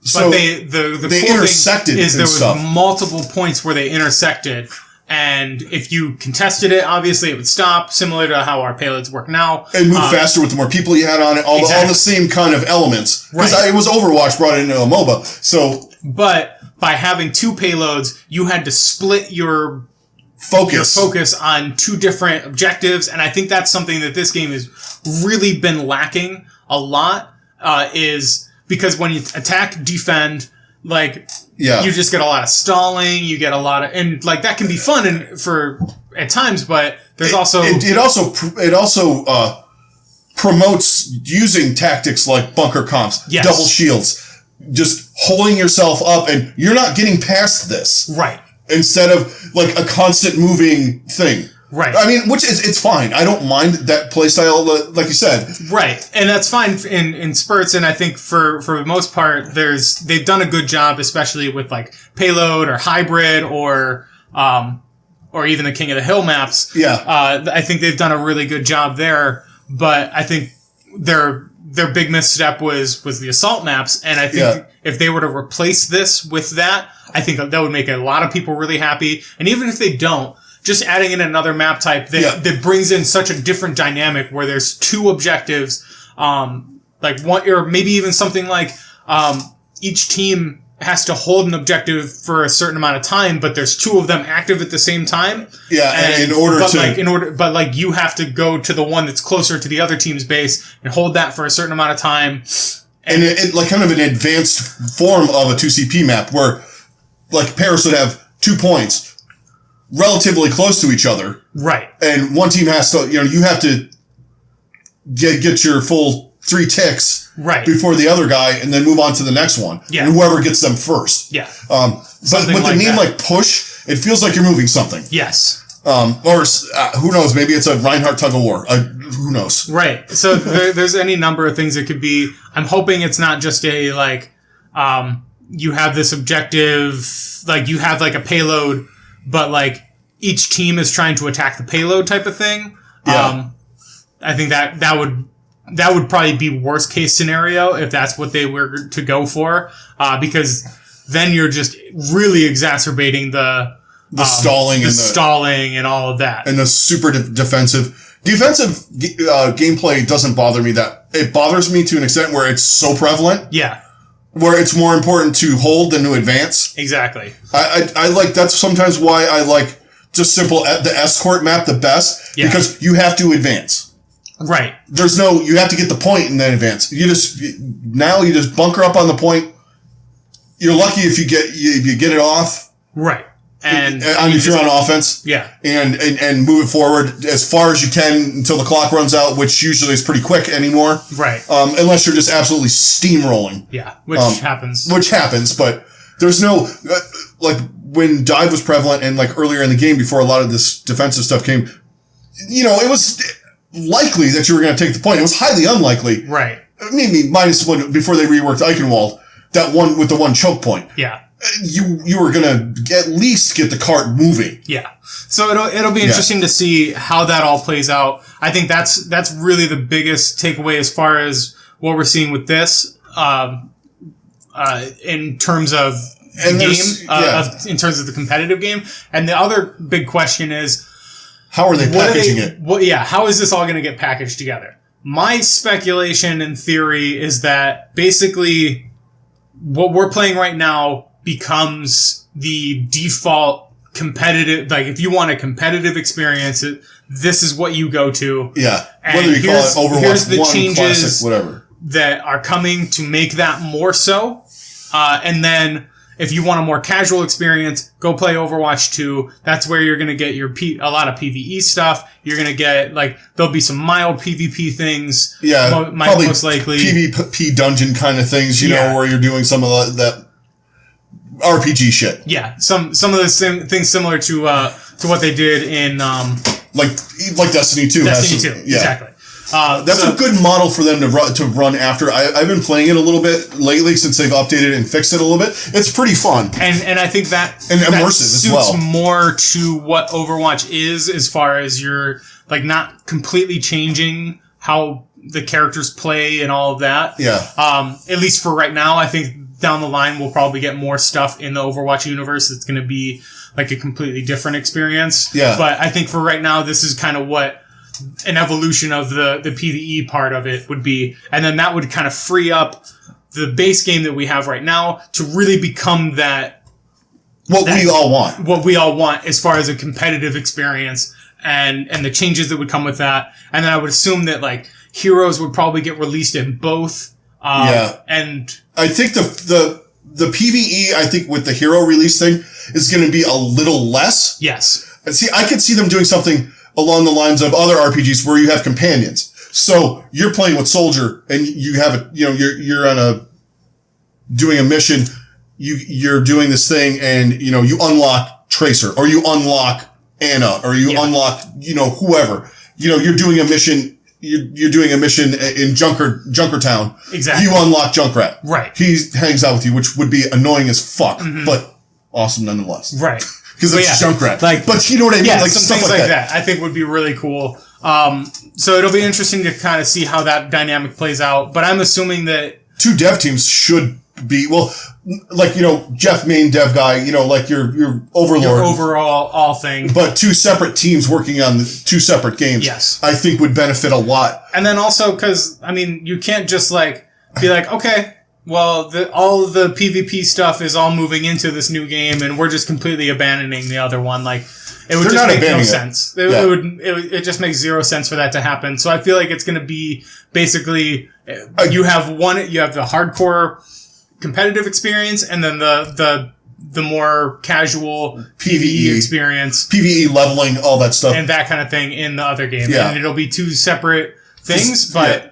So but the they cool intersected thing is there was stuff. multiple points where they intersected, and if you contested it, obviously it would stop, similar to how our payloads work now. And move faster with the more people you had on it, all the same kind of elements. Because it was Overwatch brought into a MOBA. So, but by having two payloads, you had to split your focus on two different objectives, and I think that's something that this game has really been lacking a lot, is because when you attack, defend, you just get a lot of stalling, you get a lot of, and that can be fun at times, but there's it also promotes using tactics like bunker comps, double shields, just holding yourself up, and you're not getting past this. Right. Instead of a constant moving thing. Right. Which is, it's fine. I don't mind that playstyle, like you said. Right. And that's fine in spurts, and I think for the most part, they've done a good job, especially with payload or hybrid or even the King of the Hill maps. Yeah. I think they've done a really good job there, but I think their big misstep was the assault maps, and I think if they were to replace this with that, I think that would make a lot of people really happy. And even if they don't, just adding in another map type that brings in such a different dynamic where there's two objectives, one, or maybe even something each team has to hold an objective for a certain amount of time, but there's two of them active at the same time. Yeah, and you have to go to the one that's closer to the other team's base and hold that for a certain amount of time. And it like kind of an advanced form of a 2CP map where like Paris would have 2 points relatively close to each other. Right. And one team has to, you have to get your full 3 ticks before the other guy and then move on to the next one. Yeah. And whoever gets them first. Yeah. But with the name like push, it feels like you're moving something. Yes. Or who knows? Maybe it's a Reinhardt tug of war. Who knows? Right. So there's any number of things it could be. I'm hoping it's not just a like you have this objective, like you have like a payload, but like each team is trying to attack the payload type of thing. Yeah. I think that would probably be worst case scenario if that's what they were to go for, because then you're just really exacerbating the stalling and all of that, and the super defensive gameplay doesn't bother me. That it bothers me to an extent where it's so prevalent. Yeah, where it's more important to hold than to advance. Exactly. I like that's sometimes why I like just simple the escort map the best because you have to advance. Right. You have to get the point and then advance. You just bunker up on the point. You're lucky if you get it off. Right. And if you're on offense. Yeah. And move it forward as far as you can until the clock runs out, which usually is pretty quick anymore. Right. Unless you're just absolutely steamrolling. Yeah. Which happens. Which happens, but there's no, like when dive was prevalent and like earlier in the game before a lot of this defensive stuff came, it was likely that you were going to take the point. It was highly unlikely. Right. Maybe minus one before they reworked Eichenwald, that one with the one choke point. Yeah. You were going to at least get the cart moving. Yeah. So it'll be interesting to see how that all plays out. I think that's really the biggest takeaway as far as what we're seeing with this, in terms of the game, in terms of the competitive game. And the other big question is, how are they packaging it? How is this all going to get packaged together? My speculation and theory is that basically what we're playing right now becomes the default competitive, like if you want a competitive experience, this is what you go to. Yeah. And whether you call it Overwatch, here's the 1, changes Classic, whatever, that are coming to make that more so. And then if you want a more casual experience, go play Overwatch 2. That's where you're going to get a lot of PvE stuff. You're going to get, there'll be some mild PvP things. Yeah. Probably most likely. PvP dungeon kind of things, where you're doing some of that RPG shit. Yeah. Some of the things similar to what they did in, like Destiny 2. Destiny 2. Yeah. Exactly. That's a good model for them to run after. I've been playing it a little bit lately since they've updated and fixed it a little bit. It's pretty fun. And I think that immersive suits as well. More to what Overwatch is as far as you're not completely changing how the characters play and all of that. Yeah. At least for right now, I think down the line we'll probably get more stuff in the Overwatch universe that's going to be like a completely different experience. Yeah. But I think for right now, this is kind of what an evolution of the PvE part of it would be. And then that would kind of free up the base game that we have right now to really become what we all want as far as a competitive experience and the changes that would come with that. And then I would assume that heroes would probably get released in both. And I think the PvE, I think with the hero release thing is going to be a little less. Yes. And see, I could see them doing something along the lines of other RPGs where you have companions. So you're playing with Soldier and you have you're doing a mission. You're doing this thing and, you unlock Tracer or you unlock Anna or you unlock, whoever, you're doing a mission. You're doing a mission in Junkertown. Exactly. You unlock Junkrat. Right. He hangs out with you, which would be annoying as fuck, but awesome nonetheless. Right. Because it's Junkrat. But you know what I mean? Yeah, some things like that I think would be really cool. So it'll be interesting to kind of see how that dynamic plays out. But I'm assuming that 2 dev teams should be, Jeff, main dev guy, your overlord. Your overall all thing. But 2 separate teams working on 2 separate games. Yes. I think would benefit a lot. And then also, because, you can't just be like, okay, well, all the PvP stuff is all moving into this new game, and we're just completely abandoning the other one. Like, it would just make no sense. It just makes zero sense for that to happen. So I feel like it's going to be basically you have the hardcore competitive experience, and then the more casual PvE experience, PvE leveling, all that stuff, and that kind of thing in the other game. Yeah. And it'll be two separate things, but. Yeah.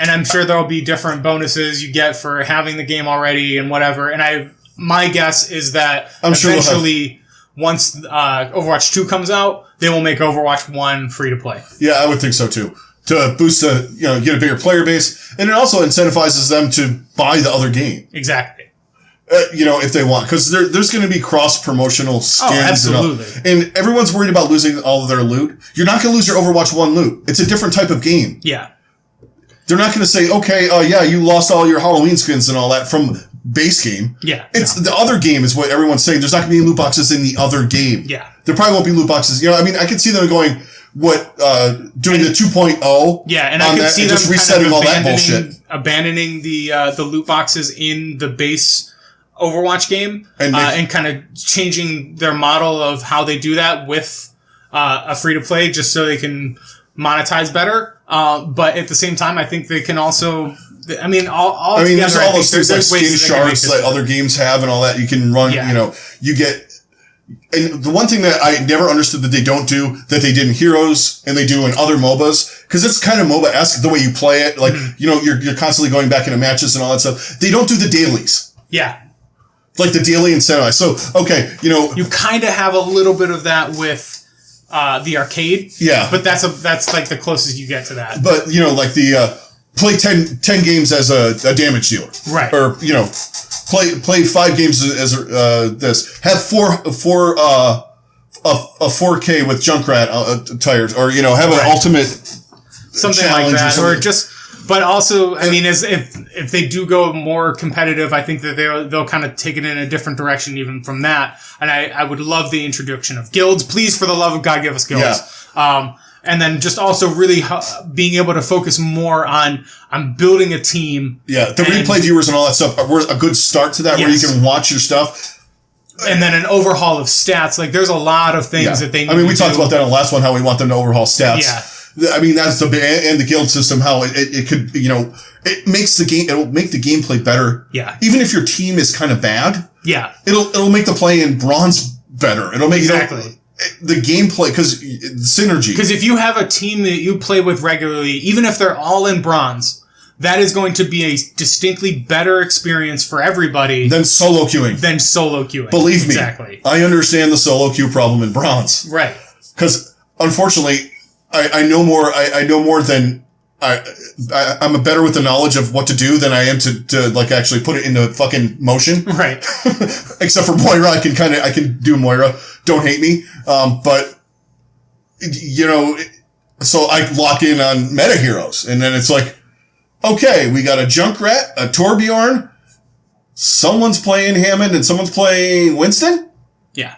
And I'm sure there'll be different bonuses you get for having the game already and whatever. And my guess is that eventually, once Overwatch 2 comes out, they will make Overwatch 1 free to play. Yeah, I would think so too. To boost get a bigger player base, and it also incentivizes them to buy the other game. Exactly. If they want, because there's going to be cross promotional skins. Oh, absolutely. And everyone's worried about losing all of their loot. You're not going to lose your Overwatch 1 loot. It's a different type of game. Yeah. They're not going to say, okay, you lost all your Halloween skins and all that from base game. Yeah. The other game is what everyone's saying. There's not going to be loot boxes in the other game. Yeah. There probably won't be loot boxes. I could see them going, doing the 2.0. Yeah, and I could see them just resetting all that bullshit. Abandoning the loot boxes in the base Overwatch game and kind of changing their model of how they do that with a free-to-play just so they can monetize better. But at the same time, I think they can also. There's all those things like skin shards that other games have and all that. You can run. Yeah. You get. And the one thing that I never understood that they don't do that they did in Heroes and they do in other MOBAs, because it's kind of MOBA-esque the way you play it. Like you're constantly going back into matches and all that stuff. They don't do the dailies. Yeah. Like the daily incentivize. So you kind of have a little bit of that with. The arcade. Yeah. But that's like the closest you get to that. But, like the, play 10 games as a damage dealer. Right. Or, play 5 games as this. Have a 4K with Junkrat tires. Or, have an ultimate something like that. Or just, but also, as if they do go more competitive, I think that they'll kind of take it in a different direction even from that. And I would love the introduction of guilds. Please, for the love of God, give us guilds. Yeah. And then just also really being able to focus more on building a team. Yeah, the replay viewers and all that stuff were a good start to that, where you can watch your stuff. And then an overhaul of stats. Like, there's a lot of things that they need we talked about that on the last one, how we want them to overhaul stats. Yeah. That's the guild system, how it could, it makes the game, it'll make the gameplay better. Yeah. Even if your team is kind of bad. Yeah. It'll make the play in bronze better. It'll make the gameplay, because synergy. Because if you have a team that you play with regularly, even if they're all in bronze, that is going to be a distinctly better experience for everybody than solo queuing. Believe me. Exactly. I understand the solo queue problem in bronze. Right. Because unfortunately, I know more than I'm better with the knowledge of what to do than I am to like actually put it into fucking motion. Right. Except for Moira, I can do Moira. Don't hate me. But so I lock in on meta heroes, and then it's like, okay, we got a Junkrat, a Torbjorn, someone's playing Hammond, and someone's playing Winston? Yeah.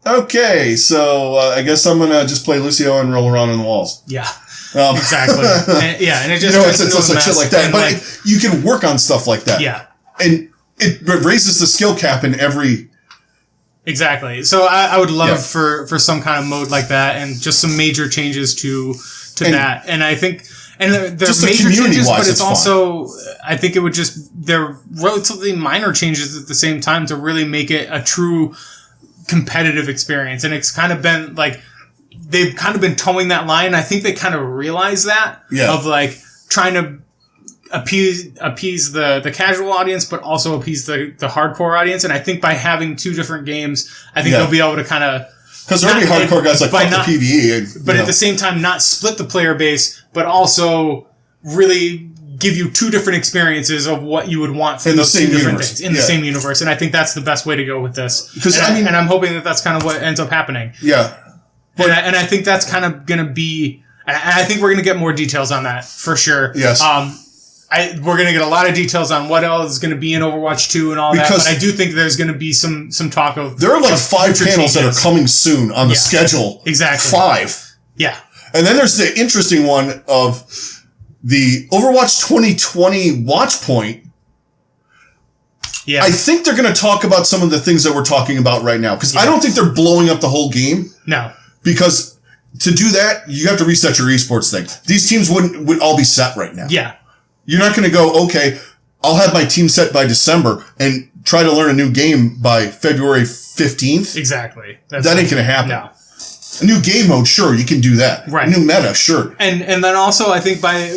Okay, so I guess I'm gonna just play Lucio and roll around on the walls. Yeah. Exactly. And it just it's like shit like that. But you can work on stuff like that. Yeah. And it raises the skill cap in every. Exactly. So I would love for some kind of mode like that, and just some major changes to that. And I think, and they're major changes, but it's also, I think it would they're relatively minor changes at the same time to really make it a true competitive experience. And it's kind of been like, they've kind of been towing that line. I think they kind of realize that of like trying to appease the casual audience, but also appease the hardcore audience. And I think by having two different games, I think they'll be able to kind of, because there are hardcore guys like fuck the PvE, but at the same time not split the player base, but also really give you two different experiences of what you would want from those two different things in the same universe. And I think that's the best way to go with this. And I'm hoping that that's kind of what ends up happening. Yeah. But, and I think that's kind of going to be, and I think we're going to get more details on that for sure. Yes. We're going to get a lot of details on what else is going to be in Overwatch 2 and all that. But I do think there's going to be some talk of. There are like 5 panels that are coming soon on the schedule. Exactly. 5. Yeah. And then there's the interesting one of the Overwatch 2020 watch point Yeah. I think they're going to talk about some of the things that we're talking about right now. Because I don't think they're blowing up the whole game. No. Because to do that, you have to reset your esports thing. These teams would all be set right now. Yeah. You're not going to go, okay, I'll have my team set by December and try to learn a new game by February 15th. Exactly. That ain't going to happen. No. A new game mode, sure, you can do that. Right. A new meta, sure. And then also, I think by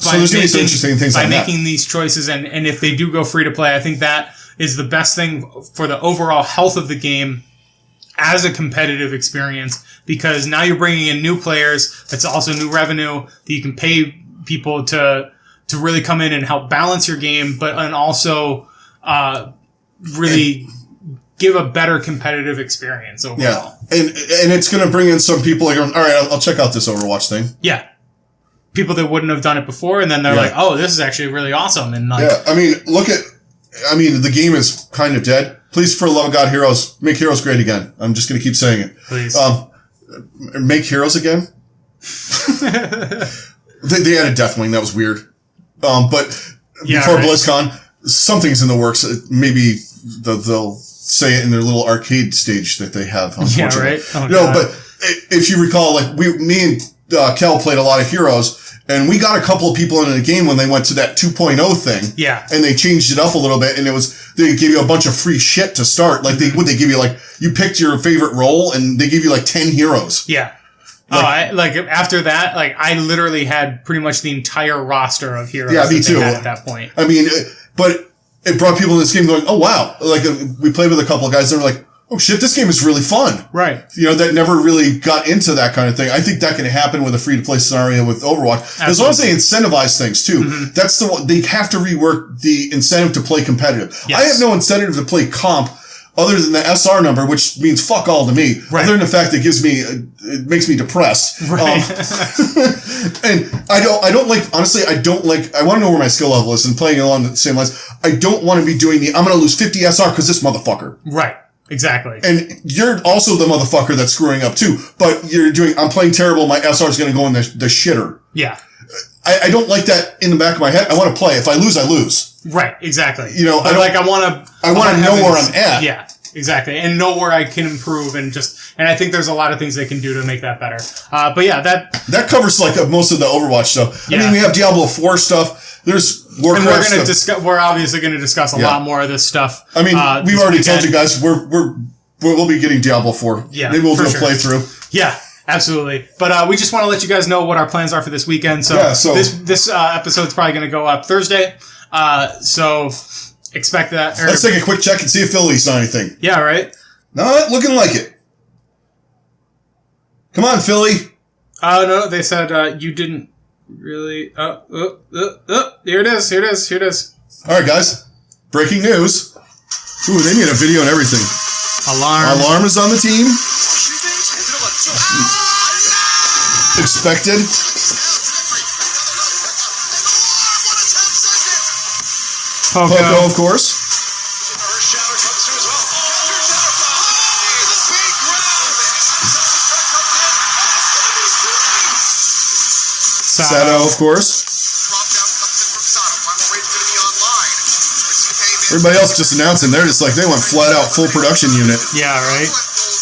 so there's going to be some interesting things by on making that. these choices, and if they do go free to play, I think that is the best thing for the overall health of the game as a competitive experience, because now you're bringing in new players. That's also new revenue that you can pay people to really come in and help balance your game, and also really give a better competitive experience overall. Yeah, and it's going to bring in some people like, all right, I'll check out this Overwatch thing. Yeah. People that wouldn't have done it before, and then they're like, oh, this is actually really awesome. And like, yeah, the game is kind of dead. Please, for the love of God, Heroes, make Heroes great again. I'm just going to keep saying it. Please. Make Heroes again? they added Deathwing. That was weird. But before BlizzCon, something's in the works. Maybe they'll say it in their little arcade stage that they have. Yeah, right? Oh, no, but if you recall, like me and Kel played a lot of Heroes, and we got a couple of people into the game when they went to that 2.0 thing. Yeah. And they changed it up a little bit, and they gave you a bunch of free shit to start. Like, they give you, like, you picked your favorite role, and they give you, like, 10 heroes. Yeah. After that, like, I literally had pretty much the entire roster of heroes that me too. They had at that point. I mean, but it brought people in this game going, oh, wow. Like, we played with a couple of guys, and they were like, oh shit, this game is really fun. Right. That never really got into that kind of thing. I think that can happen with a free-to-play scenario with Overwatch. Absolutely. As long as they incentivize things, too. Mm-hmm. That's the one. They have to rework the incentive to play competitive. Yes. I have no incentive to play comp other than the SR number, which means fuck all to me. Right. Other than the fact that it makes me depressed. Right. And I don't like, honestly, I want to know where my skill level is, and playing along the same lines. I don't want to be doing I'm going to lose 50 SR because this motherfucker. Right. Exactly. And you're also the motherfucker that's screwing up too. But I'm playing terrible, my SR is going to go in the shitter. Yeah. I don't like that in the back of my head. I want to play. If I lose, I lose. Right, exactly. But I want to know where I'm at. Yeah, exactly. And know where I can improve, and I think there's a lot of things they can do to make that better. But yeah, that covers like most of the Overwatch stuff. Yeah. I mean, we have Diablo 4 stuff. There's Warcraft and we're obviously going to discuss a lot more of this stuff. I mean, we've already told you guys we'll be getting Diablo 4. Yeah, maybe we'll do a playthrough. Yeah, absolutely. But we just want to let you guys know what our plans are for this weekend. So this episode's probably going to go up Thursday. So expect that. Let's take a quick check and see if Philly saw anything. Yeah, right. Not looking like it. Come on, Philly. No, they said you didn't. Really? Here it is. All right, guys. Breaking news. Ooh, they need a video and everything. Alarm is on the team. Expected. Poco, of course. Sato, of course. Everybody else just announcing. They're just like, they went flat out full production unit. Yeah, right?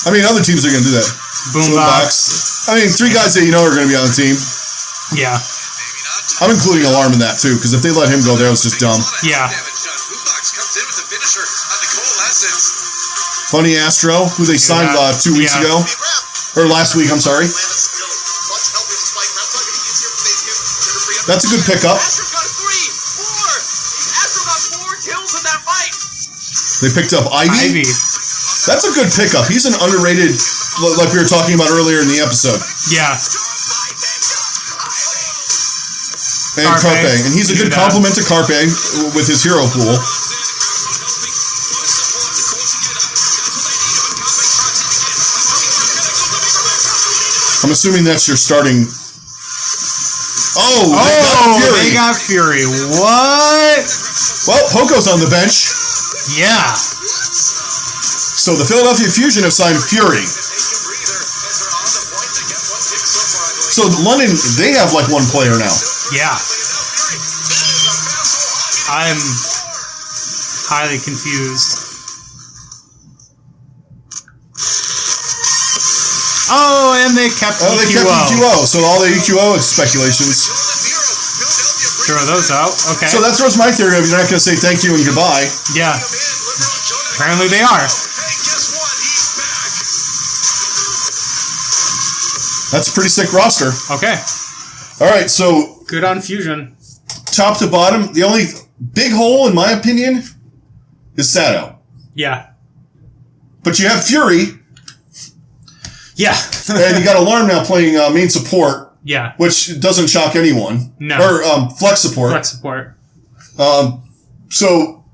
I mean, other teams are going to do that. Boombox. I mean, 3 guys that you know are going to be on the team. Yeah. I'm including Alarm in that, too, because if they let him go there, it was just dumb. Yeah. Funny Astro, who they signed 2 weeks ago. Or last week, I'm sorry. That's a good pickup. They picked up Ivy. That's a good pickup. He's an underrated, like we were talking about earlier in the episode. Yeah. And Carpe. And he's a good complement to Carpe with his hero pool. I'm assuming that's your starting... They got Fury. What? Well, Poco's on the bench. Yeah. So the Philadelphia Fusion have signed Fury. So London, they have like one player now. Yeah. highly confused. Oh, and they kept EQO. They kept EQO, so all the EQO speculations. Throw those out. Okay. So that throws my theory of you're not going to say thank you and goodbye. Yeah. Apparently they are. That's a pretty sick roster. Okay. All right, so good on Fusion. Top to bottom, the only big hole, in my opinion, is Sato. Yeah. But you have Fury. Yeah. And you got Alarm now playing main support. Yeah. Which doesn't shock anyone. No. Or flex support. Flex support. So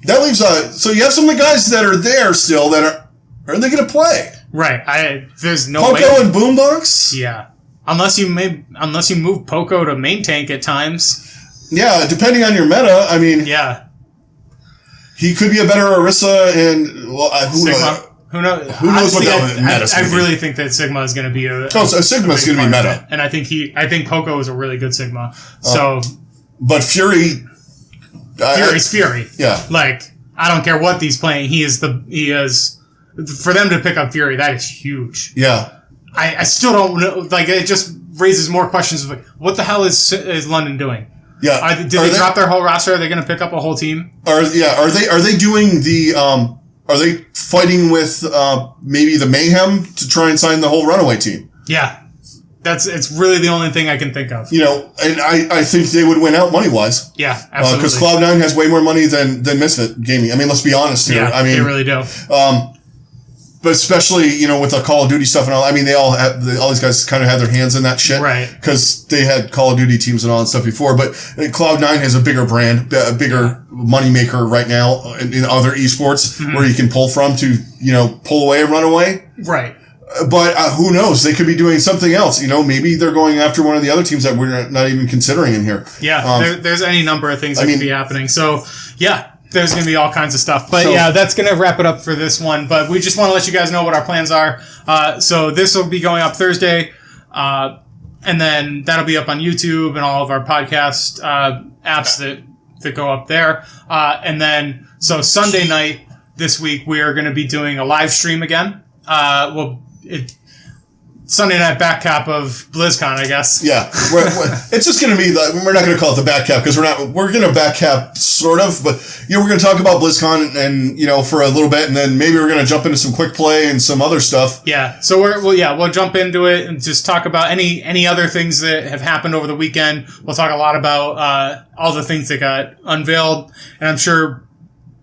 that leaves so you have some of the guys that are there still that are they going to play? Right. There's no way. Poco and Boombox? Yeah. Unless you move Poco to main tank at times. Yeah, depending on your meta, I mean. Yeah. He could be a better Orisa and Who knows? Who knows what that meta's I really think that Sigma is going to be a Sigma's going to be meta. And I think Poco is a really good Sigma. So but Fury's Fury. Yeah. Like, I don't care what he's playing. He is for them to pick up Fury, that is huge. Yeah. I still don't know. Like, it just raises more questions of, like, what the hell is London doing? Yeah. Did they drop their whole roster? Are they going to pick up a whole team? Are they doing the are they fighting with maybe the Mayhem to try and sign the whole Runaway team? Yeah. It's really the only thing I can think of. You know, and I think they would win out money-wise. Yeah, absolutely. Because Cloud9 has way more money than Misfit Gaming. I mean, let's be honest here. Yeah, I mean, they really do. But especially, you know, with the Call of Duty stuff and all, I mean, all these guys kind of had their hands in that shit. Right. Because they had Call of Duty teams and all that stuff before. But Cloud9 has a bigger brand, a bigger moneymaker right now in other esports where you can pull from to, you know, pull away and run away. Right. But who knows? They could be doing something else. You know, maybe they're going after one of the other teams that we're not even considering in here. Yeah, there's any number of things that could be happening. So, yeah. There's going to be all kinds of stuff. But yeah, that's going to wrap it up for this one. But we just want to let you guys know what our plans are. So this will be going up Thursday. And then that'll be up on YouTube and all of our podcast apps that go up there. And then, so Sunday night this week, we are going to be doing a live stream again. Sunday night back cap of BlizzCon, I guess. Yeah. It's just going to be, we're not going to call it the back cap because we're going to back cap sort of, but you know, we're going to talk about BlizzCon and, you know, for a little bit, and then maybe we're going to jump into some quick play and some other stuff. Yeah. So we'll jump into it and just talk about any other things that have happened over the weekend. We'll talk a lot about, all the things that got unveiled, and I'm sure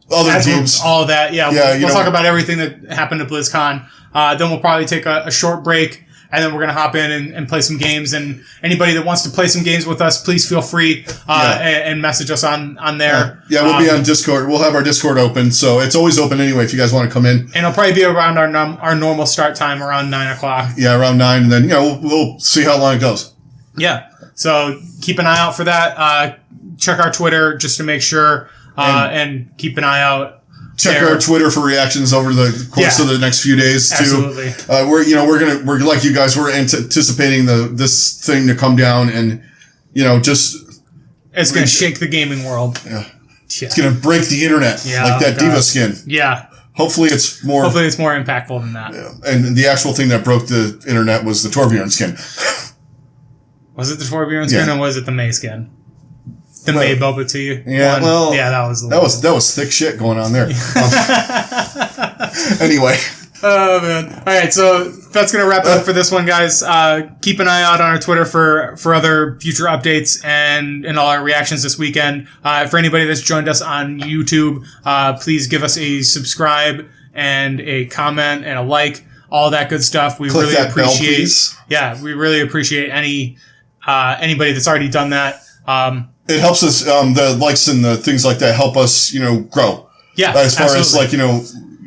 other teams. All of that. Yeah. We'll talk about everything that happened at BlizzCon. Then we'll probably take a short break. And then we're going to hop in and play some games. And anybody that wants to play some games with us, please feel free and message us on there. We'll be on Discord. We'll have our Discord open. So it's always open anyway if you guys want to come in. And it'll probably be around our normal start time, around 9 o'clock. Yeah, around 9. And then, you know, we'll see how long it goes. Yeah. So keep an eye out for that. Check our Twitter just to make sure. And keep an eye out. Check our Twitter for reactions over the course of the next few days too. Absolutely. We're like you guys. We're anticipating this thing to come down, and you know, it's going to shake the gaming world. Yeah. It's going to break the internet like that Diva skin. Yeah. Hopefully it's more impactful than that. Yeah. And the actual thing that broke the internet was the Torbjorn skin. Was it the Torbjorn skin or was it the May skin? The May Boba to you. Yeah, well, yeah, that was that was thick shit going on there. Anyway. Oh man! All right, so that's gonna wrap it up for this one, guys. Keep an eye out on our Twitter for other future updates and all our reactions this weekend. For anybody that's joined us on YouTube, please give us a subscribe and a comment and a like, all that good stuff. We Click really that appreciate. Bell, please. Yeah, we really appreciate anybody that's already done that. It helps us, the likes and the things like that help us, you know, grow. Yeah, as far as like, you know,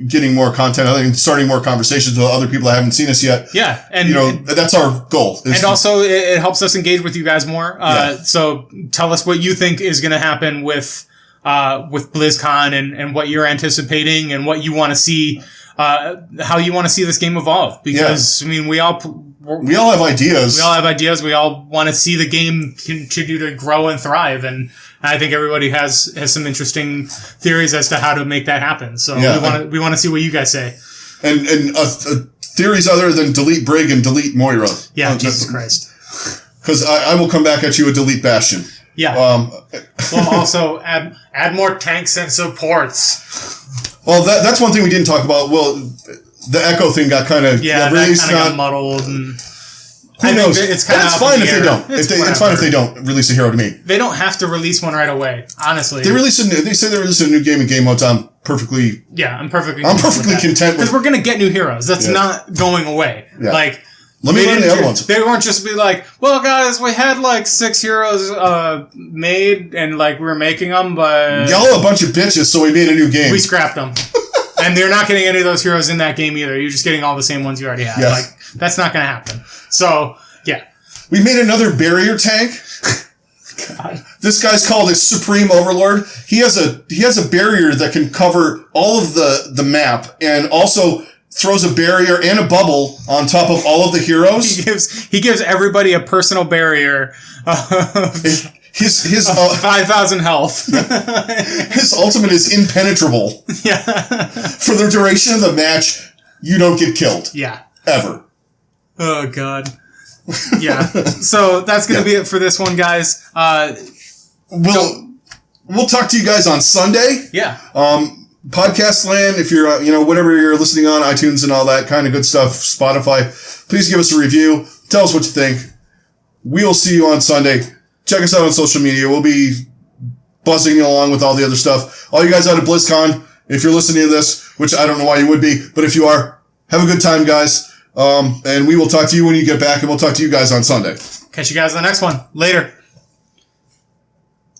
getting more content, I think starting more conversations with other people that haven't seen us yet. Yeah. And, you know, that's our goal. And also it helps us engage with you guys more. So tell us what you think is going to happen with BlizzCon and what you're anticipating and what you want to see, how you want to see this game evolve. Because, I mean, we all have ideas. We all have ideas. We all want to see the game continue to grow and thrive. And I think everybody has some interesting theories as to how to make that happen. So we want to see what you guys say. And theories other than delete Brig and delete Moira. Yeah, Jesus Christ. Because I will come back at you with delete Bastion. Yeah. Well, also add more tanks and supports. Well, that's one thing we didn't talk about. Well, the Echo thing got kind of released. Got muddled. And who knows? It's fine if they don't. It's fine if they don't release a hero to me. They don't have to release one right away. Honestly, they say they release a new game and game modes. I'm perfectly content with. Because we're gonna get new heroes. That's not going away. Yeah. Like. Let me learn the other ones. They weren't just be like, well, guys, we had like 6 heroes made, and like we were making them, but y'all are a bunch of bitches, so we made a new game. We scrapped them, and they're not getting any of those heroes in that game either. You're just getting all the same ones you already have. Yeah. Like that's not going to happen. So yeah, we made another barrier tank. God. This guy's called a Supreme Overlord. He has a barrier that can cover all of the map, and also throws a barrier and a bubble on top of all of the heroes. He gives everybody a personal barrier. His 5,000 health. His ultimate is impenetrable. Yeah. For the duration of the match, you don't get killed. Yeah. Ever. Oh God. Yeah. So that's gonna be it for this one, guys. We'll talk to you guys on Sunday. Yeah. Podcast land, if you're, whatever you're listening on, iTunes and all that kind of good stuff, Spotify, please give us a review. Tell us what you think. We'll see you on Sunday. Check us out on social media. We'll be buzzing along with all the other stuff. All you guys out at BlizzCon, if you're listening to this, which I don't know why you would be, but if you are, have a good time, guys. And we will talk to you when you get back, and we'll talk to you guys on Sunday. Catch you guys on the next one. Later.